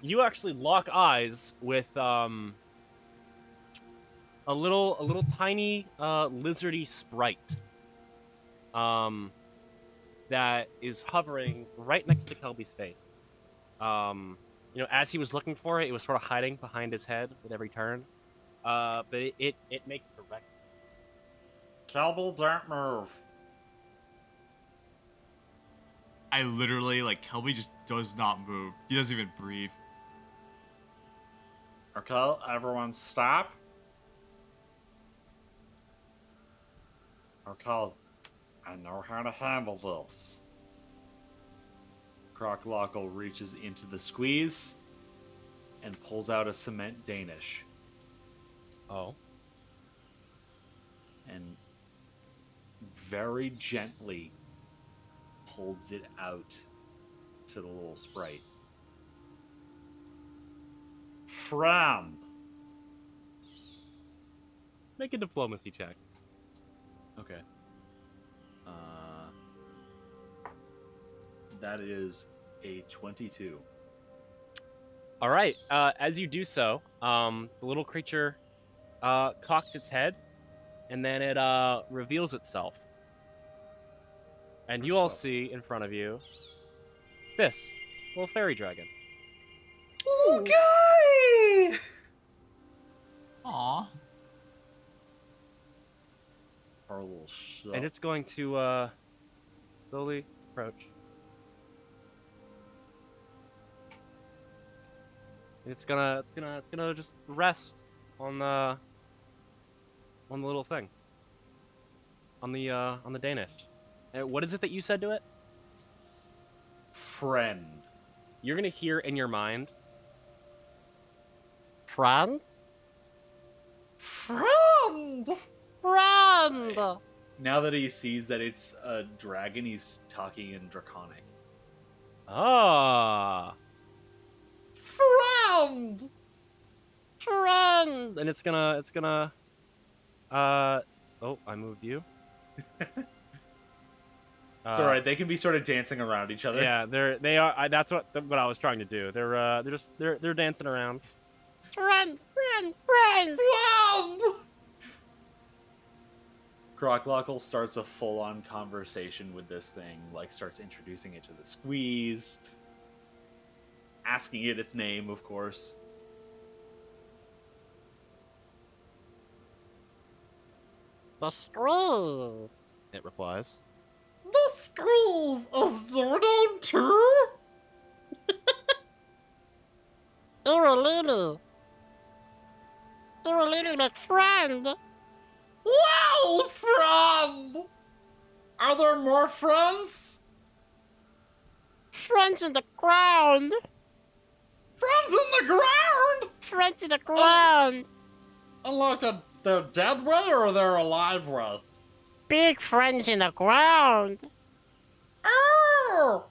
you actually lock eyes with a little tiny lizardy sprite that is hovering right next to Kelby's face. As he was looking for it, it was sort of hiding behind his head with every turn. But it makes direct. Kelby, don't move. I literally, Kelby just does not move. He doesn't even breathe. Okay, everyone stop. Okay, I know how to handle this. Croclockle reaches into the squeeze and pulls out a cement Danish Oh. and very gently holds it out to the little sprite. Friend. Make a diplomacy check. Okay. That is a 22. All right. As you do so, the little creature cocks its head, and then it reveals itself. And you all see in front of you this little fairy dragon. Okay! Aww. Our little shell. And it's going to slowly approach. And it's gonna just rest on the little thing. On the Danish. And what is it that you said to it? friend. You're gonna hear in your mind, friend? Friend! Friend! Now that he sees that it's a dragon, he's talking in Draconic. Ah. Friend! Friend! And it's gonna, oh, I moved you. It's alright, they can be sort of dancing around each other. Yeah, they are. That's what I was trying to do. They're dancing around. Friend! Friend! Croclockle starts a full-on conversation with this thing, like starts introducing it to the squeeze, asking it its name, of course. The screw! It replies. The squeeze is your name too? Irulini! Irulini, my friend! Well, friend! Are there more friends? Friends in the ground! Friends in the ground? Friends in the ground! Like they're dead way or they're alive way? Big friends in the ground! Oh!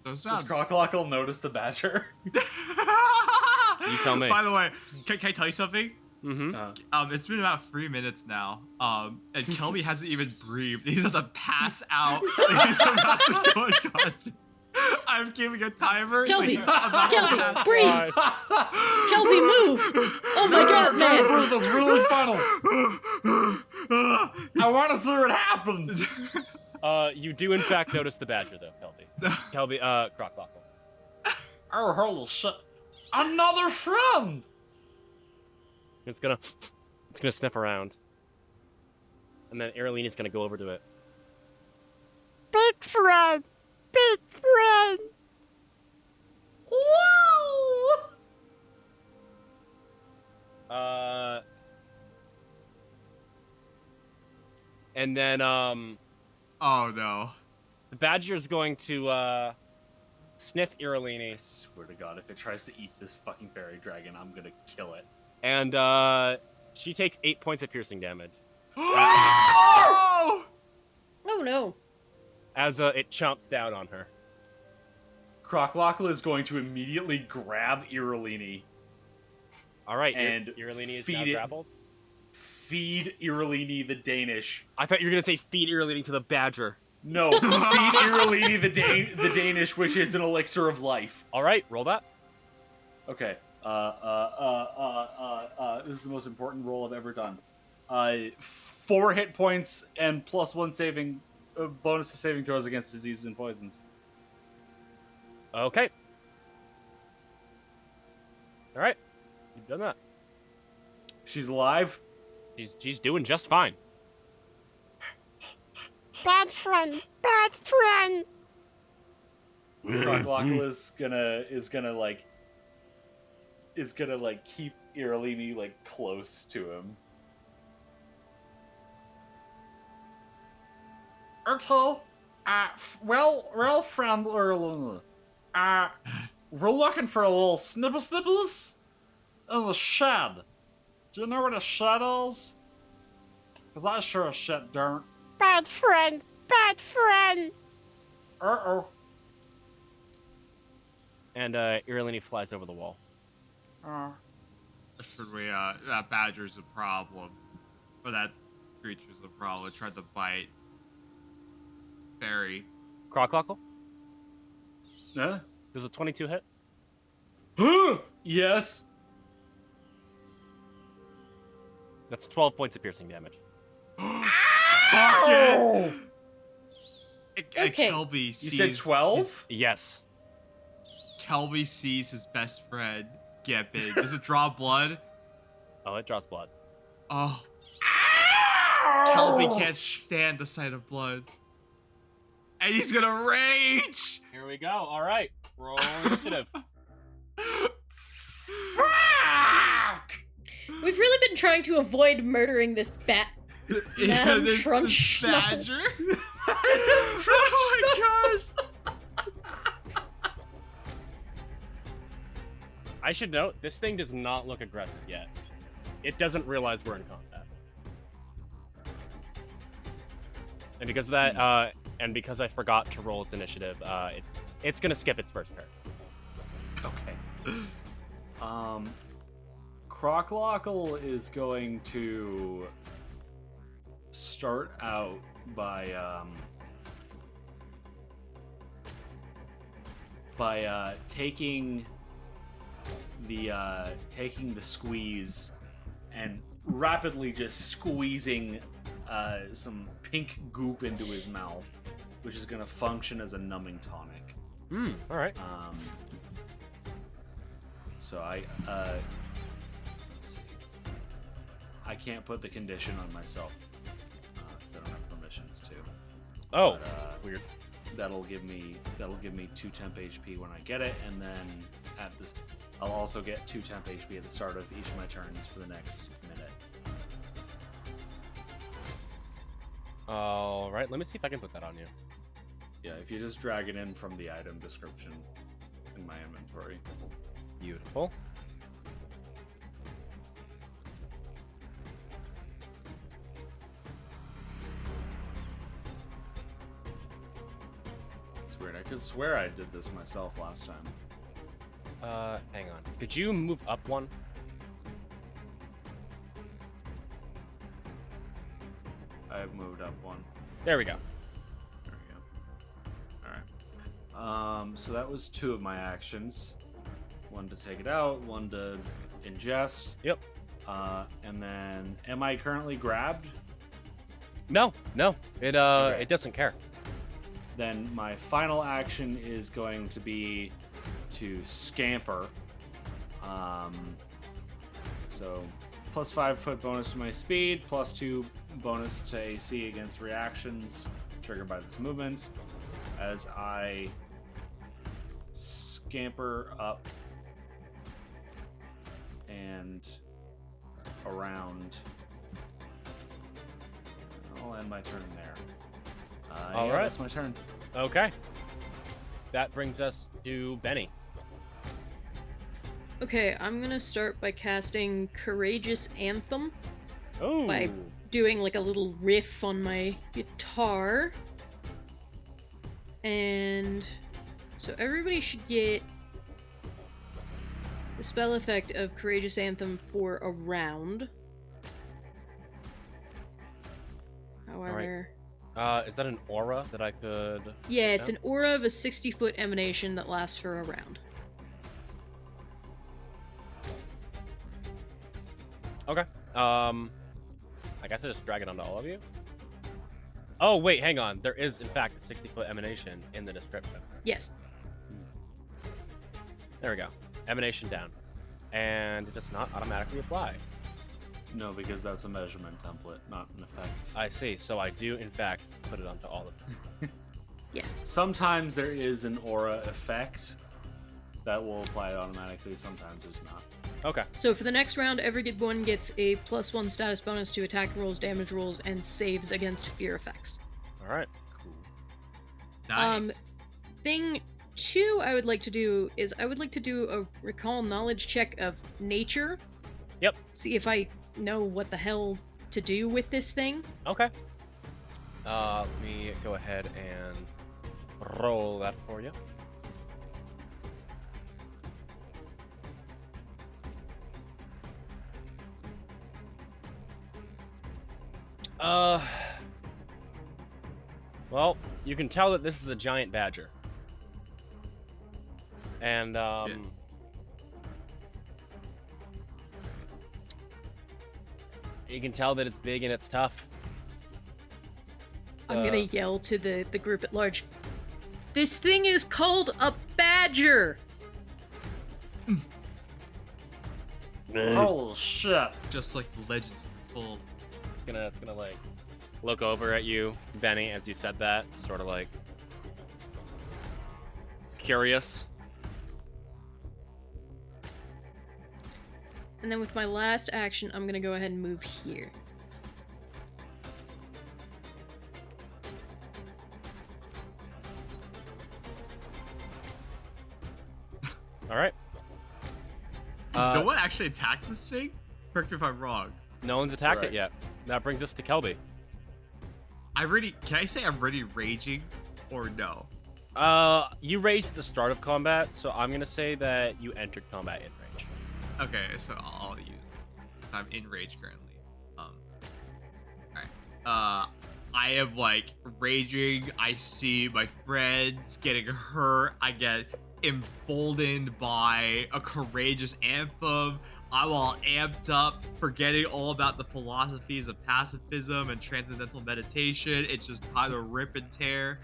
Those Does sound... Croclockle notice the badger? You tell me. By the way, can I tell you something? Mm-hmm. It's been about 3 minutes now. And Kelby hasn't even breathed. He's about to pass out. He's about to go unconscious. I'm giving a timer. so Kelby, he's about to Kelby, pass breathe. out. Kelby, move! Oh my god, man! Breathe is really funny. I want to see what happens. You do in fact notice the badger though, Kelby. Kelby, Croclockle. Oh, holy shit. Another friend! It's gonna sniff around, and then Irulini's gonna go over to it. Big friend! Big friend! Whoa! And then Oh no. the badger's going to sniff Irulini, I swear to God, if it tries to eat this fucking fairy dragon, I'm gonna kill it. and she takes 8 points of piercing damage Oh! Oh no. as it chomps down on her. Croclockle is going to immediately grab Irulini, All right, And Irulini is feed now it- grappled. feed Irulini the Danish. I thought you were gonna say feed Irulini to the badger. No, feed Irulini the Danish, which is an elixir of life. All right, roll that. Okay. This is the most important roll I've ever done. 4 hit points and +1 saving bonus to saving throws against diseases and poisons. Okay. All right, you've done that. She's alive. She's doing just fine. Bad friend! Bad friend! Croclockle is gonna keep Irulini like close to him. Okay. Well, friend, we're looking for a little snipples in the shed. Do you know where the shed is? Cause I sure as shit don't. Bad friend! Bad friend! Uh-oh. And Irulini flies over the wall. Should we, that badger's a problem. Or that creature's a problem. It tried to bite Barry. Croclockle, Huh? does a 22 hit? Yes. That's 12 points of piercing damage. Oh! Okay. Kelby You sees said 12? Yes. Kelby sees his best friend get big. Does it draw blood? Oh, it draws blood. Oh. Kelby can't stand the sight of blood. And he's gonna rage! Here we go. All right, roll initiative. Fuck! We've really been trying to avoid murdering this bat. Madam this Trunchsnuffle. badger. Oh my gosh! I should note, this thing does not look aggressive yet. It doesn't realize we're in combat. And because of that, and because I forgot to roll its initiative, it's gonna skip its first turn. Okay. Croclockle is going to start out by taking the squeeze and rapidly just squeezing some pink goop into his mouth, which is going to function as a numbing tonic. All right. So let's see. I can't put the condition on myself. I don't have permissions to. Oh, But, weird. That'll give me 2 temp HP when I get it, and then I'll also get 2 temp HP at the start of each of my turns for the next minute. All right, let me see if I can put that on you. Yeah, if you just drag it in from the item description in my inventory. Beautiful. It's weird. I could swear I did this myself last time. Hang on. Could you move up one? I've moved up 1. There we go. There we go. Alright. So that was 2 of my actions. 1 to take it out, 1 to ingest. Yep. And then, am I currently grabbed? No, it Okay. it doesn't care. Then my final action is going to be to scamper. So plus 5 foot bonus to my speed, plus 2 bonus to AC against reactions triggered by this movement. As I scamper up and around. I'll end my turn there. All yeah, right. That's my turn. Okay. That brings us to Benny. Okay, I'm gonna start by casting Courageous Anthem Oh. by doing like a little riff on my guitar. And so everybody should get the spell effect of Courageous Anthem for a round. However, Is that an aura that I could? yeah, it's Yeah. an aura of a 60-foot emanation that lasts for a round. Okay. I guess I just drag it onto all of you. Oh wait, hang on. There is in fact a 60-foot emanation in the description. Yes. There we go. Emanation down, and it does not automatically apply. No, because that's a measurement template, not an effect. I see. So I do in fact put it onto all of them. Yes. Sometimes there is an aura effect that will apply it automatically, sometimes there's not. Okay. So for the next round, everyone gets a +1 status bonus to attack rolls, damage rolls, and saves against fear effects. All right. Cool. Nice. Thing 2 I would like to do is I would like to do a recall knowledge check of nature. Yep. See if I know what the hell to do with this thing. Okay. Let me go ahead and roll that for you. Well, you can tell that this is a giant badger. And, you can tell that it's big and it's tough. I'm gonna yell to the group at large. This thing is called a badger! Holy shit. Just like the legends were told. It's gonna like look over at you, Benny, as you said that, sort of like curious. And then with my last action, I'm gonna go ahead and move here. All right. Has no one actually attacked this thing? Correct me if I'm wrong. No one's attacked Correct. it yet. That brings us to Kelby. Can I say I'm really raging or no? You raged at the start of combat, so I'm gonna say that you entered combat in range. Okay, so I'll use it. I'm in rage currently. Alright. I am like raging. I see my friends getting hurt. I get emboldened by a courageous anthem. I'm all amped up, forgetting all about the philosophies of pacifism and transcendental meditation. It's just time to rip and tear.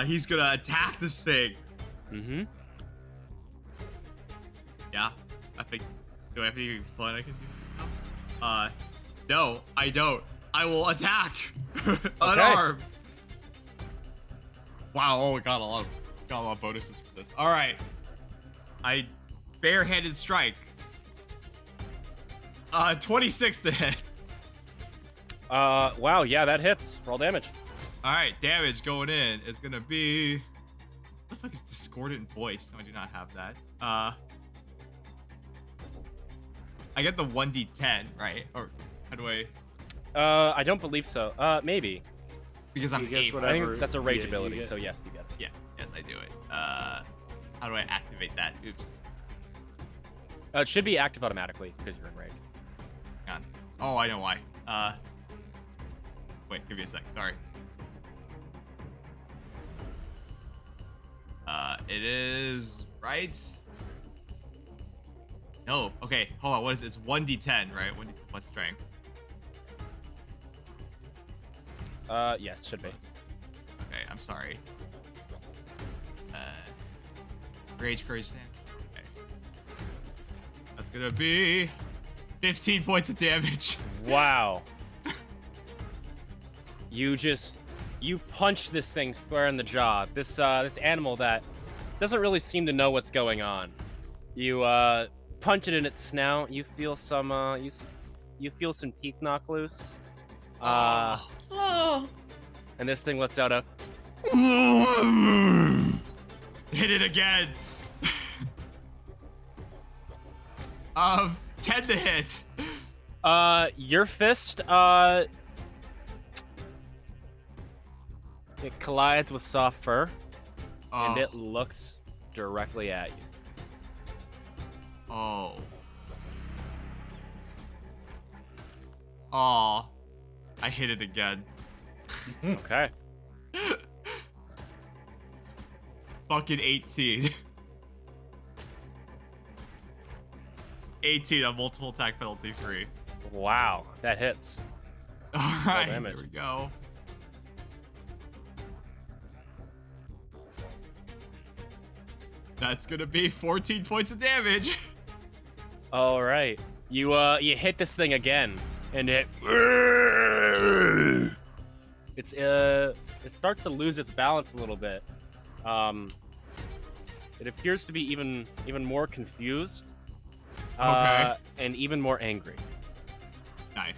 He's gonna attack this thing. Mm-hmm. Yeah, do I have anything fun I can do? No, I don't. I will attack. Unarmed. Wow, oh, we got a lot of bonuses for this. All right. I barehanded strike. 26 to hit. Wow, yeah, that hits. Roll damage. All right, damage going in is gonna be. What the fuck is discordant voice? No, I do not have that. I get the 1d10, right? Or how do I? I don't believe so. Maybe. Because I'm You guess able. what I Whatever- think that's a rage yeah, you ability, get- so yes, you get it. Yeah, yes, I do it. How do I activate that? Oops. It should be active automatically because you're in rage. Hang on. Oh, I know why. Wait, give me a sec. Sorry. It is right. No. Okay, hold on. What is it? It's 1d10, right? 1d10 plus strength. Yes, should be. Okay, I'm sorry. Rage, courage, stand. Okay. That's gonna be 15 points of damage. Wow. You punch this thing square in the jaw. This animal that doesn't really seem to know what's going on. You punch it in its snout. You feel some you feel some teeth knock loose. Oh. And this thing lets out a Hit it again. 10 to hit. your fist it collides with soft fur and it looks directly at you. Oh. Aw. I hit it again. Okay. Fucking 18. 18 on multiple attack penalty free. Wow, that hits. Alright, damage. there we go. That's gonna be 14 points of damage. All right. You hit this thing again, and it starts to lose its balance a little bit. It appears to be even more confused. Okay. And even more angry. Nice.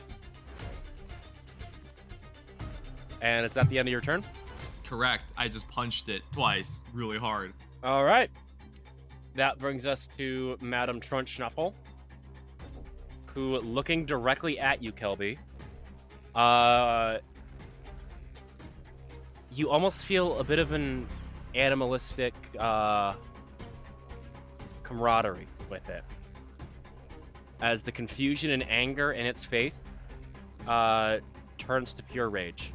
And is that the end of your turn? Correct. I just punched it twice, really hard. All right. That brings us to Madam Trunchsnuffle, who, looking directly at you, Kelby, you almost feel a bit of an animalistic camaraderie with it, as the confusion and anger in its face turns to pure rage.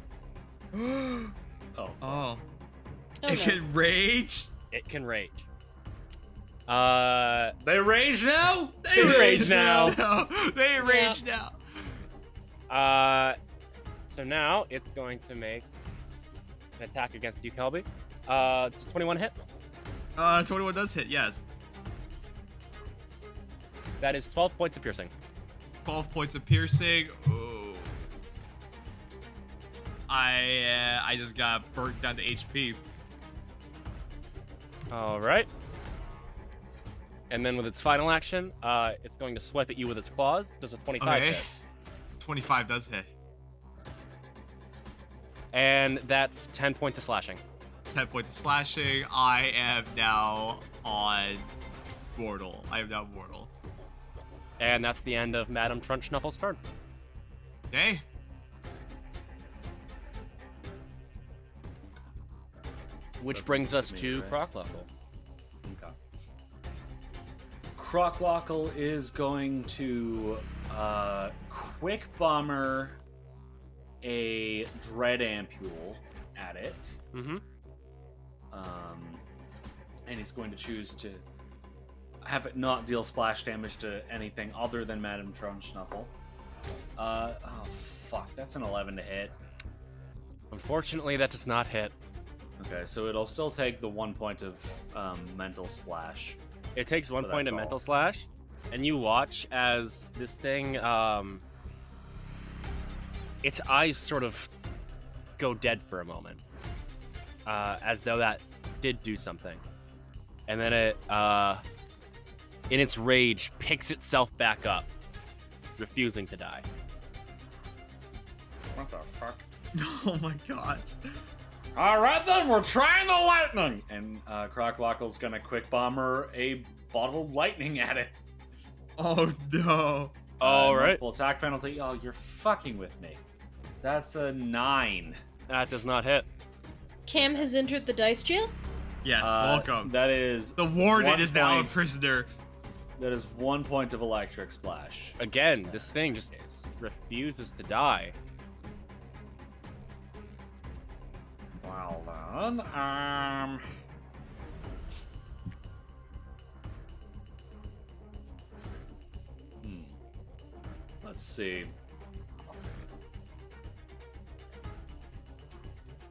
Oh. Oh. Oh, It no. can rage? It can rage. They rage now? They rage now. No, they rage now. So now it's going to make an attack against you, Kelby. Does 21 hit? 21 does hit, yes. That is 12 points of piercing. 12 points of piercing. Ooh. I just got burnt down to HP. All right. And then with its final action, it's going to swipe at you with its claws. Does a 25 Okay. hit? 25 does hit. And that's 10 points of slashing. 10 points of slashing. I am now on mortal. I am now mortal. And that's the end of Madame Trunchsnuffle's turn. Okay. Which So brings us me, to right? Croclockle. Okay. Croclockle is going to quick bomber a dread ampule at it. Mm-hmm. And he's going to choose to have it not deal splash damage to anything other than Madame Trunchsnuffle. Oh fuck, that's an 11 to hit. Unfortunately, that does not hit. Okay, so it'll still take the 1 point of mental splash. It takes 1 But point that's of all. mental slash, and you watch as this thing, its eyes sort of go dead for a moment, as though that did do something. And then it, in its rage, picks itself back up, refusing to die. What the fuck? Oh my god. All right then, we're trying the lightning, and Croclockle's gonna quick bomber a bottled lightning at it. Oh no. All right. Multiple attack penalty. Oh, you're fucking with me. That's a 9. That does not hit. Cam has entered the dice jail. Yes, welcome. That is The warden 1 is now a point. prisoner. That is 1 point of electric splash. Again, this thing just refuses to die. Well then, let's see.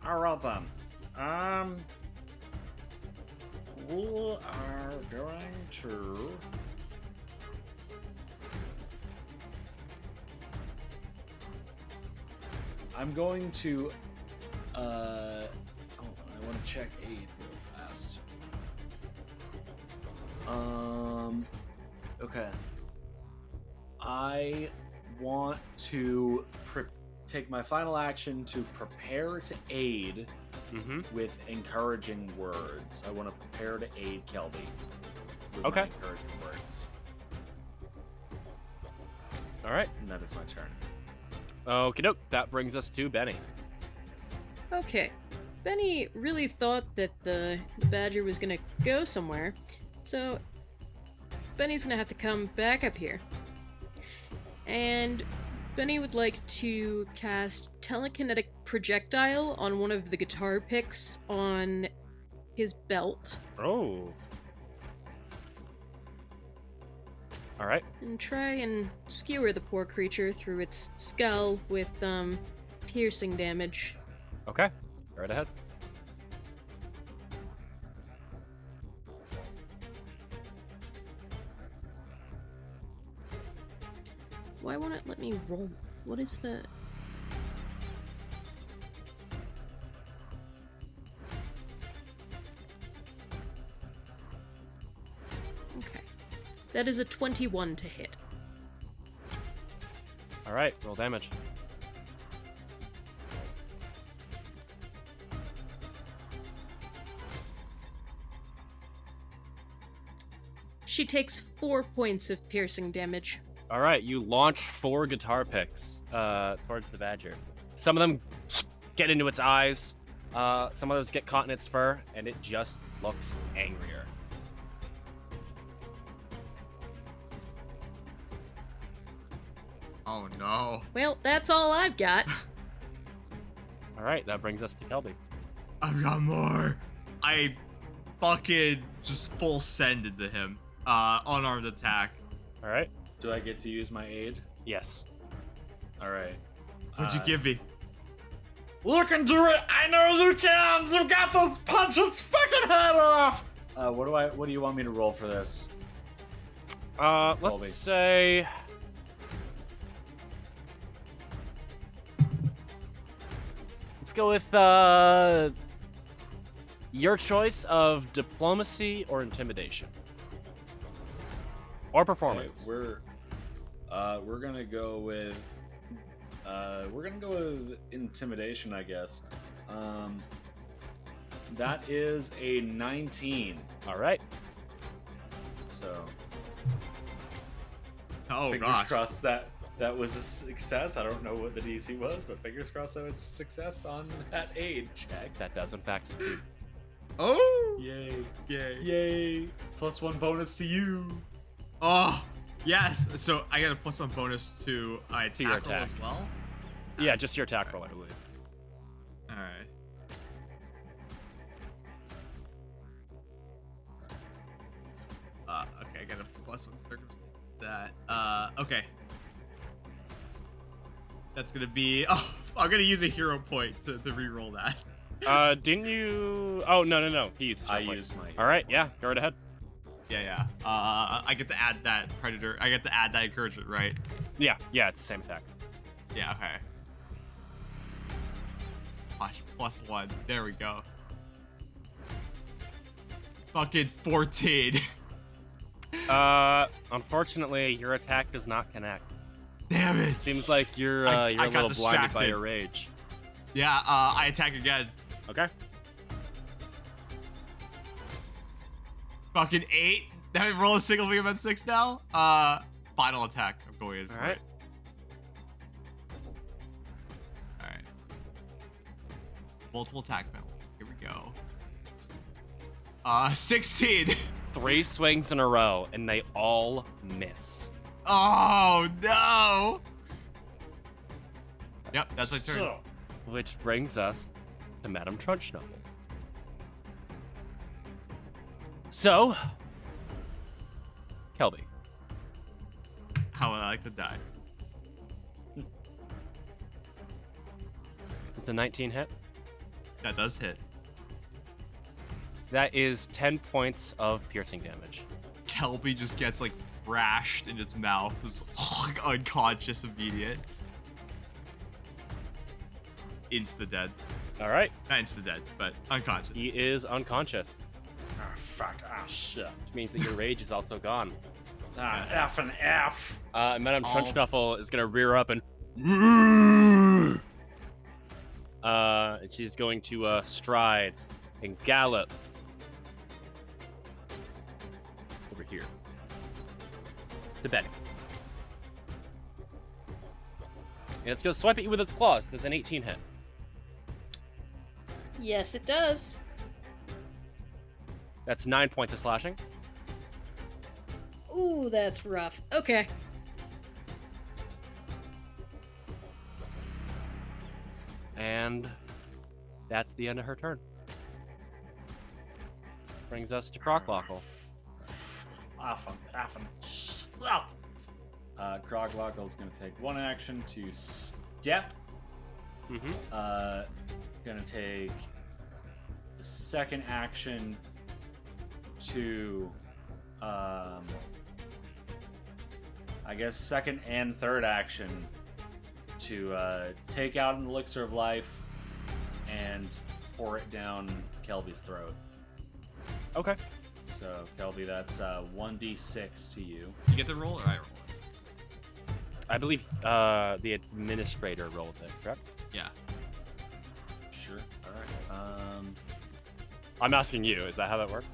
All right then. We are going to. I'm going to. Hold on, I want to check aid real fast. Okay. I want to take my final action to prepare to aid Mm-hmm. with encouraging words. I want to prepare to aid Kelby with Okay. my encouraging words. All right. And that is my turn. Okie doke. That brings us to Benny. Okay. Benny really thought that the badger was gonna go somewhere, so Benny's gonna have to come back up here. And Benny would like to cast Telekinetic Projectile on one of the guitar picks on his belt Oh. All right. and try and skewer the poor creature through its skull with piercing damage. Okay. Right ahead. Why won't it let me roll? What is that? Okay. That is a 21 to hit. All right. Roll damage. She takes 4 points of piercing damage. All right. You launch 4 guitar picks towards the badger. Some of them get into its eyes. Some of those get caught in its fur, and it just looks angrier. Oh no. Well, that's all I've got. All right. That brings us to Kelby. I've got more. I fucking just full send into him. Unarmed attack. All right. Do I get to use my aid? Yes. All right. What'd you give me? You can do it! I know you can! You've got this! Punch its fucking head off! What do you want me to roll for this? Let's Colby. say. Let's go with your choice of diplomacy or intimidation. Or performance. Okay, we're gonna go with intimidation, I guess. That is a 19. All right. So Oh fingers gosh. crossed that was a success. I don't know what the DC was, but fingers crossed that was a success on that aid check. That does in fact succeed. Oh. Yay. Yay. Yay. +1 bonus to you. Oh. Yes. So I get a +1 bonus to my attack, your roll attack. as well. Yeah, just your attack roll, I believe. All right. Okay, I got a +1 circumstance. Okay. That's gonna be. Oh, I'm gonna use a hero point to re-roll that. Didn't you? Oh no. He used his I hero point. used my. All right, yeah, go right ahead. Yeah. I get to add that predator. I get to add that encouragement, right? Yeah, it's the same attack. Yeah. Okay. Gosh, +1. There we go. Fucking 14. Unfortunately, your attack does not connect. Damn it. Seems like you're I a got little blinded by distracted. your rage. Yeah. I attack again. Okay. Fucking 8. Now we roll a single Mega 6 now. Final attack. I'm going in for All right. it. All right. Multiple attack penalty. Here we go. 16. 3 swings in a row, and they all miss. Oh no. Yep, that's my turn. Which brings us to Madame Trunchsnuffle. So, Kelby. How would I like to die? Is the 19 hit? That does hit. That is 10 points of piercing damage. Kelby just gets like thrashed in its mouth, just unconscious, immediate. Insta dead. All right. Not insta dead, but unconscious. He is unconscious, Ah, fuck. Ah, shit. which means that your rage is also gone. Ah, F and F. Madame Oh. Trunchsnuffle is going to rear up and she's going to stride and gallop over here to Betty. And it's going to swipe at you with its claws. Does an 18 hit? Yes, it does. That's 9 points of slashing. Ooh, that's rough. Okay. And that's the end of her turn. Brings us to Croclockle. F and shit. Croglockle's gonna take one action to step. Mm-hmm. Gonna take a second action to, I guess second and third action to take out an elixir of life and pour it down Kelby's throat. Okay. So Kelby, that's 1d6 to you. You get the roll or I roll it? I believe the administrator rolls it, correct? Yeah. Sure. All right. I'm asking you, is that how that works?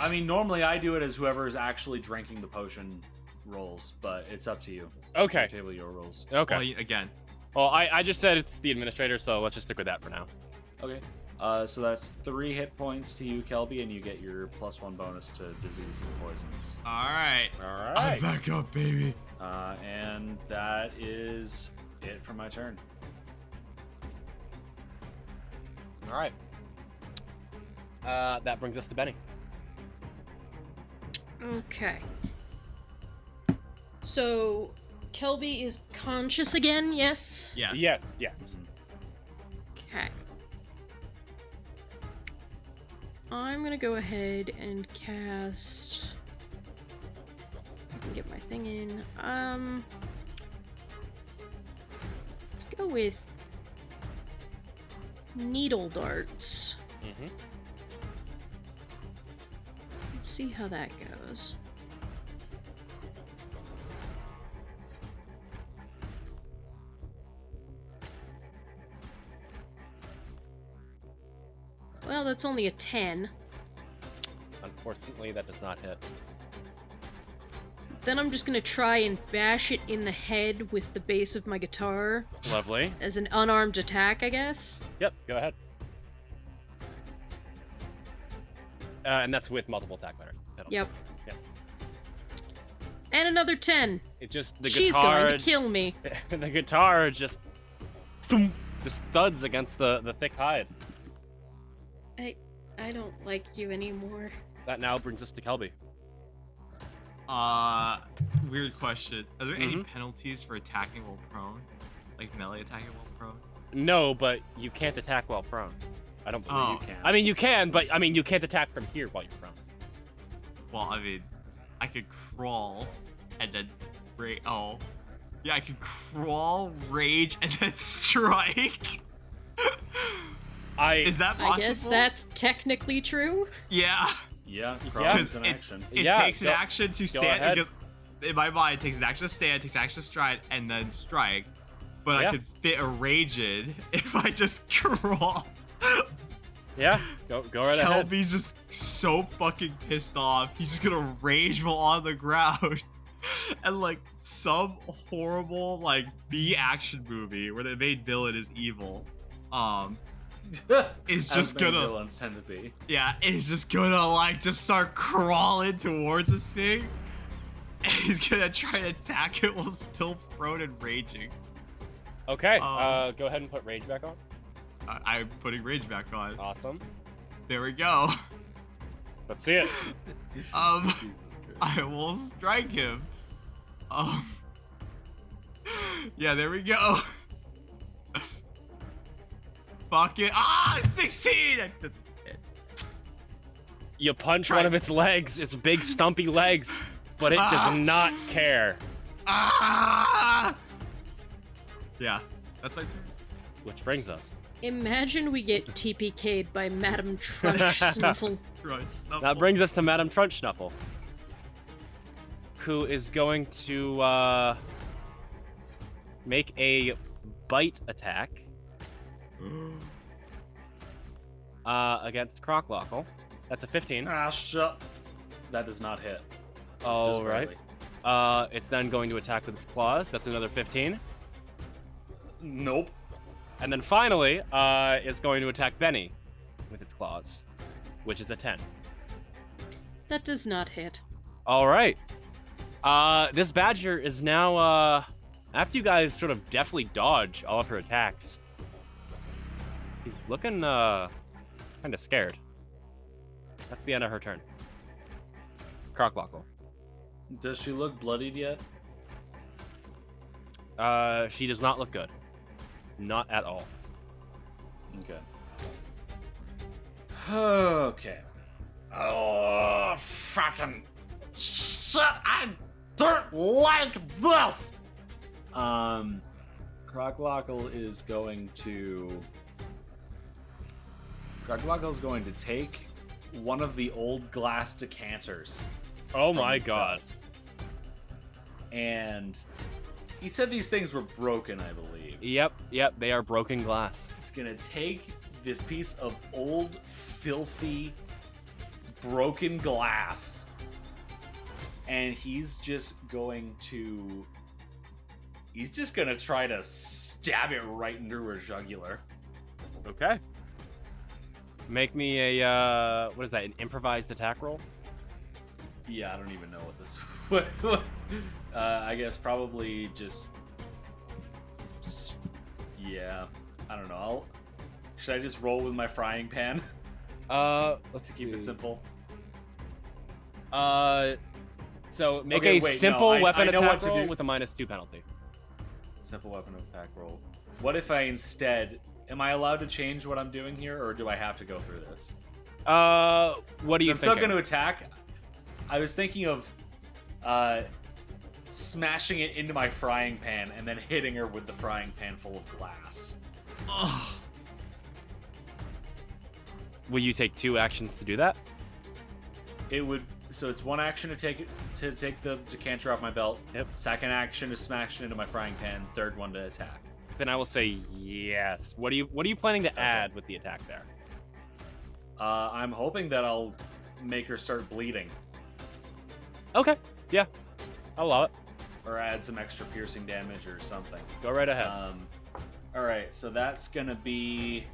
I mean, normally I do it as whoever is actually drinking the potion rolls, but it's up to you. Okay. Table your rolls. Okay. Well, again. Well, I just said it's the administrator, so let's just stick with that for now. Okay. So that's 3 hit points to you, Kelby, and you get your +1 bonus to disease and poisons. All right. All I'm back up, baby. And that is it for my turn. All right. That brings us to Benny. Okay. So, Kelby is conscious again, yes? Yes. Yes. Okay. I'm gonna go ahead and cast... I can get my thing in. Let's go with needle darts. Mm-hmm. Let's see how that goes. Well, that's only a 10. Unfortunately, that does not hit. then I'm just gonna try and bash it in the head with the bass of my guitar Lovely. as an unarmed attack, I guess. Yep, go ahead. And that's with multiple attack penalties. Yep. Yep. And another 10. It just the She's guitar. going to kill me. The guitar just thuds against the thick hide. I don't like you anymore. That now brings us to Kelby. Weird question. Are there any Mhm. penalties for attacking while prone? Like melee attacking while prone? No, but you can't attack while prone. I don't believe Oh. you can. I mean, you can, but I mean, you can't attack from here while you're prone. Well, I mean, I could crawl and then oh. Yeah, I could crawl, rage, and then strike. Is that possible? I guess that's technically true. Yeah. Yeah, Yeah. cross is an action. It Yeah, takes an action to stand ahead. because in my mind it takes an action to stand, takes an action to stride, and then strike. But Yeah. I could fit a rage in if I just crawl. Yeah, go right ahead. Kelby's just so fucking pissed off. He's just gonna rage while on the ground. And like some horrible like B action movie where the main villain is evil. Is As just many gonna villains tend to be. Yeah, is just gonna like just start crawling towards this thing. And he's gonna try to attack it while still prone and raging. Okay, go ahead and put rage back on. I'm putting rage back on. Awesome. There we go. Let's see it. Jesus Christ. I will strike him. Yeah, there we go. Fuck it. 16! That's it. You punch one of its legs, its big stumpy legs, but it does not care. Yeah, that's my turn. Which brings us. Imagine we get TPK'd by Madame Trunchsnuffle. That brings us to Madame Trunchsnuffle, who is going to make a bite attack against Crocklockle. That's a 15. Shut. That does not hit. All Just right. barely. It's then going to attack with its claws. That's another 15. Nope. And then finally, is going to attack Benny with its claws, which is a 10. That does not hit. All right. This badger is now, after you guys sort of deftly dodge all of her attacks, he's looking, kind of scared. That's the end of her turn. Crocklockle. Does she look bloodied yet? She does not look good. Not at all. Okay. Okay. Oh, fucking shit! I don't like this. Crocklockle is going to. Crocklockle is going to take one of the old glass decanters. Oh from my his god. belt. And he said these things were broken, I believe. Yep, they are broken glass. He's gonna take this piece of old, filthy, broken glass, and he's just gonna try to stab it right into her jugular. Okay. Make me a, what is that, an improvised attack roll? Yeah, I don't even know what this. I guess probably just. Yeah, I don't know. Should I just roll with my frying pan To to keep it simple? So make Okay, a wait, simple no, I weapon know what attack to roll do. with a -2 penalty. Simple weapon attack roll. What if I instead? Am I allowed to change what I'm doing here, or do I have to go through this? What do you I'm still think? going to attack. I was thinking of smashing it into my frying pan and then hitting her with the frying pan full of glass. Ugh. Will you take 2 actions to do that? It would. So it's one action to take the decanter off my belt. Yep. Second action to smash it into my frying pan. Third one to attack. Then I will say yes. What are you planning to add with the attack there? I'm hoping that I'll make her start bleeding. Okay. Yeah. I'll allow it. or add some extra piercing damage or something. Go right ahead. All right, so that's gonna be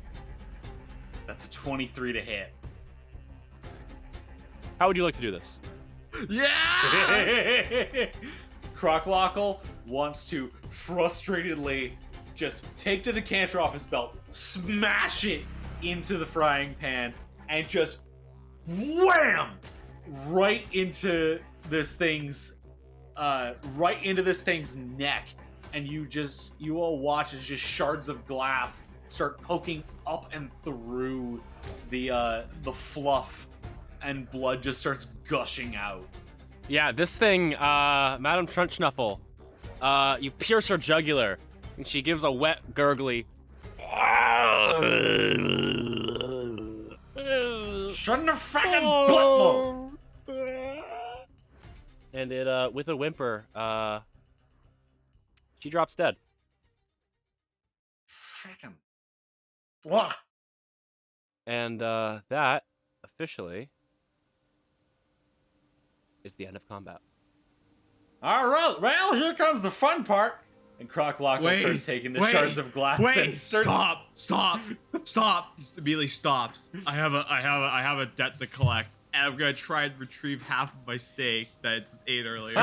a 23 to hit. How would you like to do this? Yeah! Croclockle wants to frustratedly just take the decanter off his belt, smash it into the frying pan, and just wham right into this thing's neck. And you all watch as just shards of glass start poking up and through the fluff, and blood just starts gushing out. Yeah, this thing, Madame Trunchsnuffle, you pierce her jugular, and she gives a wet, gurgly. Shouldn't have frickin' butt And it, with a whimper, she drops dead. Frickin'. Blah. And that, officially, is the end of combat. All right, well, here comes the fun part. And Croclockle starts taking the shards of glass Wait! and starts... Stop! He immediately stops. I have a debt to collect, and I'm gonna try and retrieve half of my steak that ate earlier.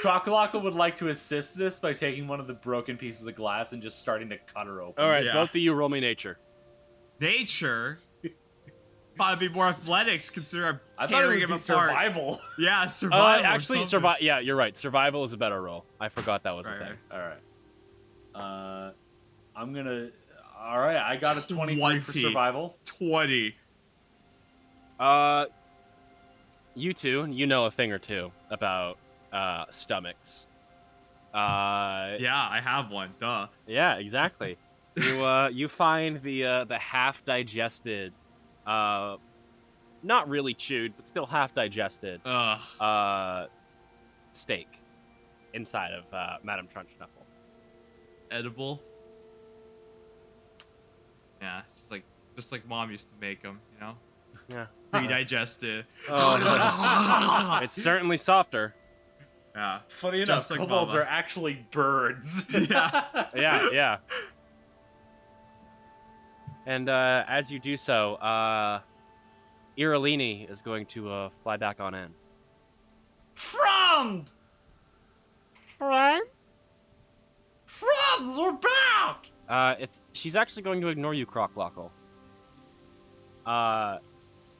Croclockle would like to assist this by taking one of the broken pieces of glass and just starting to cut her open. All right, Yeah. both of you roll me nature. Nature? Probably be more athletics, considering I I'm thought it tearing would him be apart. survival. Yeah, survival. Actually, Yeah, you're right. Survival is a better roll. I forgot that was a Right, thing. All right. I'm gonna... All right, I got a 23 for 20. survival. 20. You two, you know a thing or two about stomachs. Yeah, I have one. Duh. Yeah, exactly. You find the half digested, not really chewed, but still half digested steak inside of Madame Trunchsnuffle. Edible. Yeah, just like Mom used to make them, you know, Yeah. pre-digested. Oh, it's certainly softer. Yeah. Funny enough, Just like kobolds Mama. are actually birds. Yeah. Yeah. And as you do so, Iralini is going to fly back on in. Friend! Friend? Friend, we're back! She's actually going to ignore you, Croclockle.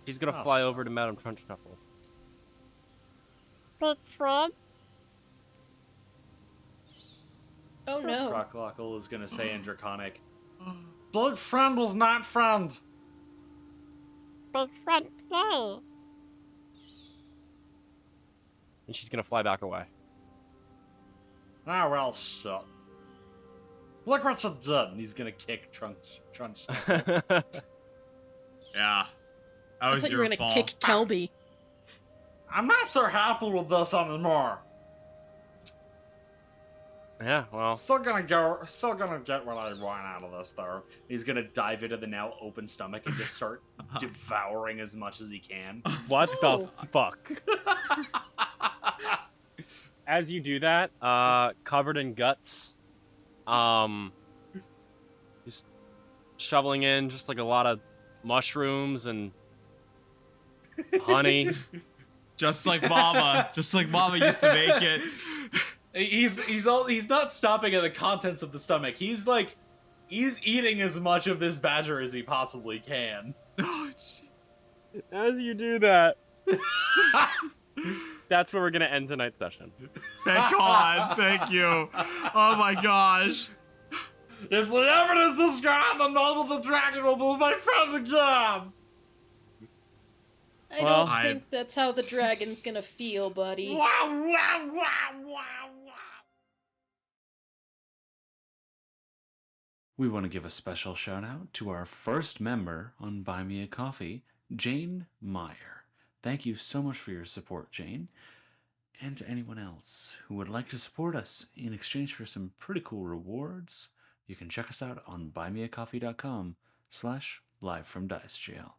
She's gonna Oh, fly over to Madame Trunchsnuffle. Big friend? Oh no. Croclockle is gonna say in Draconic, Big friend was not friend. Big friend play. And she's gonna fly back away. Ah, well, shit. Look what you did. and he's gonna kick Trunch. Yeah. That I was thought you were your gonna fault. kick Kelby. I'm not so happy with this anymore. Yeah, well, Still gonna get what I want out of this, though. He's gonna dive into the now open stomach and just start devouring as much as he can. what Oh. the fuck? As you do that, covered in guts, just shoveling in just like a lot of mushrooms and honey. Just like Mama. Just like Mama used to make it. He's not stopping at the contents of the stomach. He's eating as much of this badger as he possibly can. Oh, gee. As you do that, that's where we're gonna end tonight's session. Thank God. Thank you. Oh my gosh. If the evidence is gone, the Noble the Dragon will be my friend again! I Well, don't think that's how the dragon's gonna feel, buddy. Wow, wow, wow, wow, wow. We want to give a special shout out to our first member on Buy Me a Coffee, Jayne Meyer. Thank you so much for your support, Jayne. And to anyone else who would like to support us in exchange for some pretty cool rewards, you can check us out on buymeacoffee.com/livefromdicejail.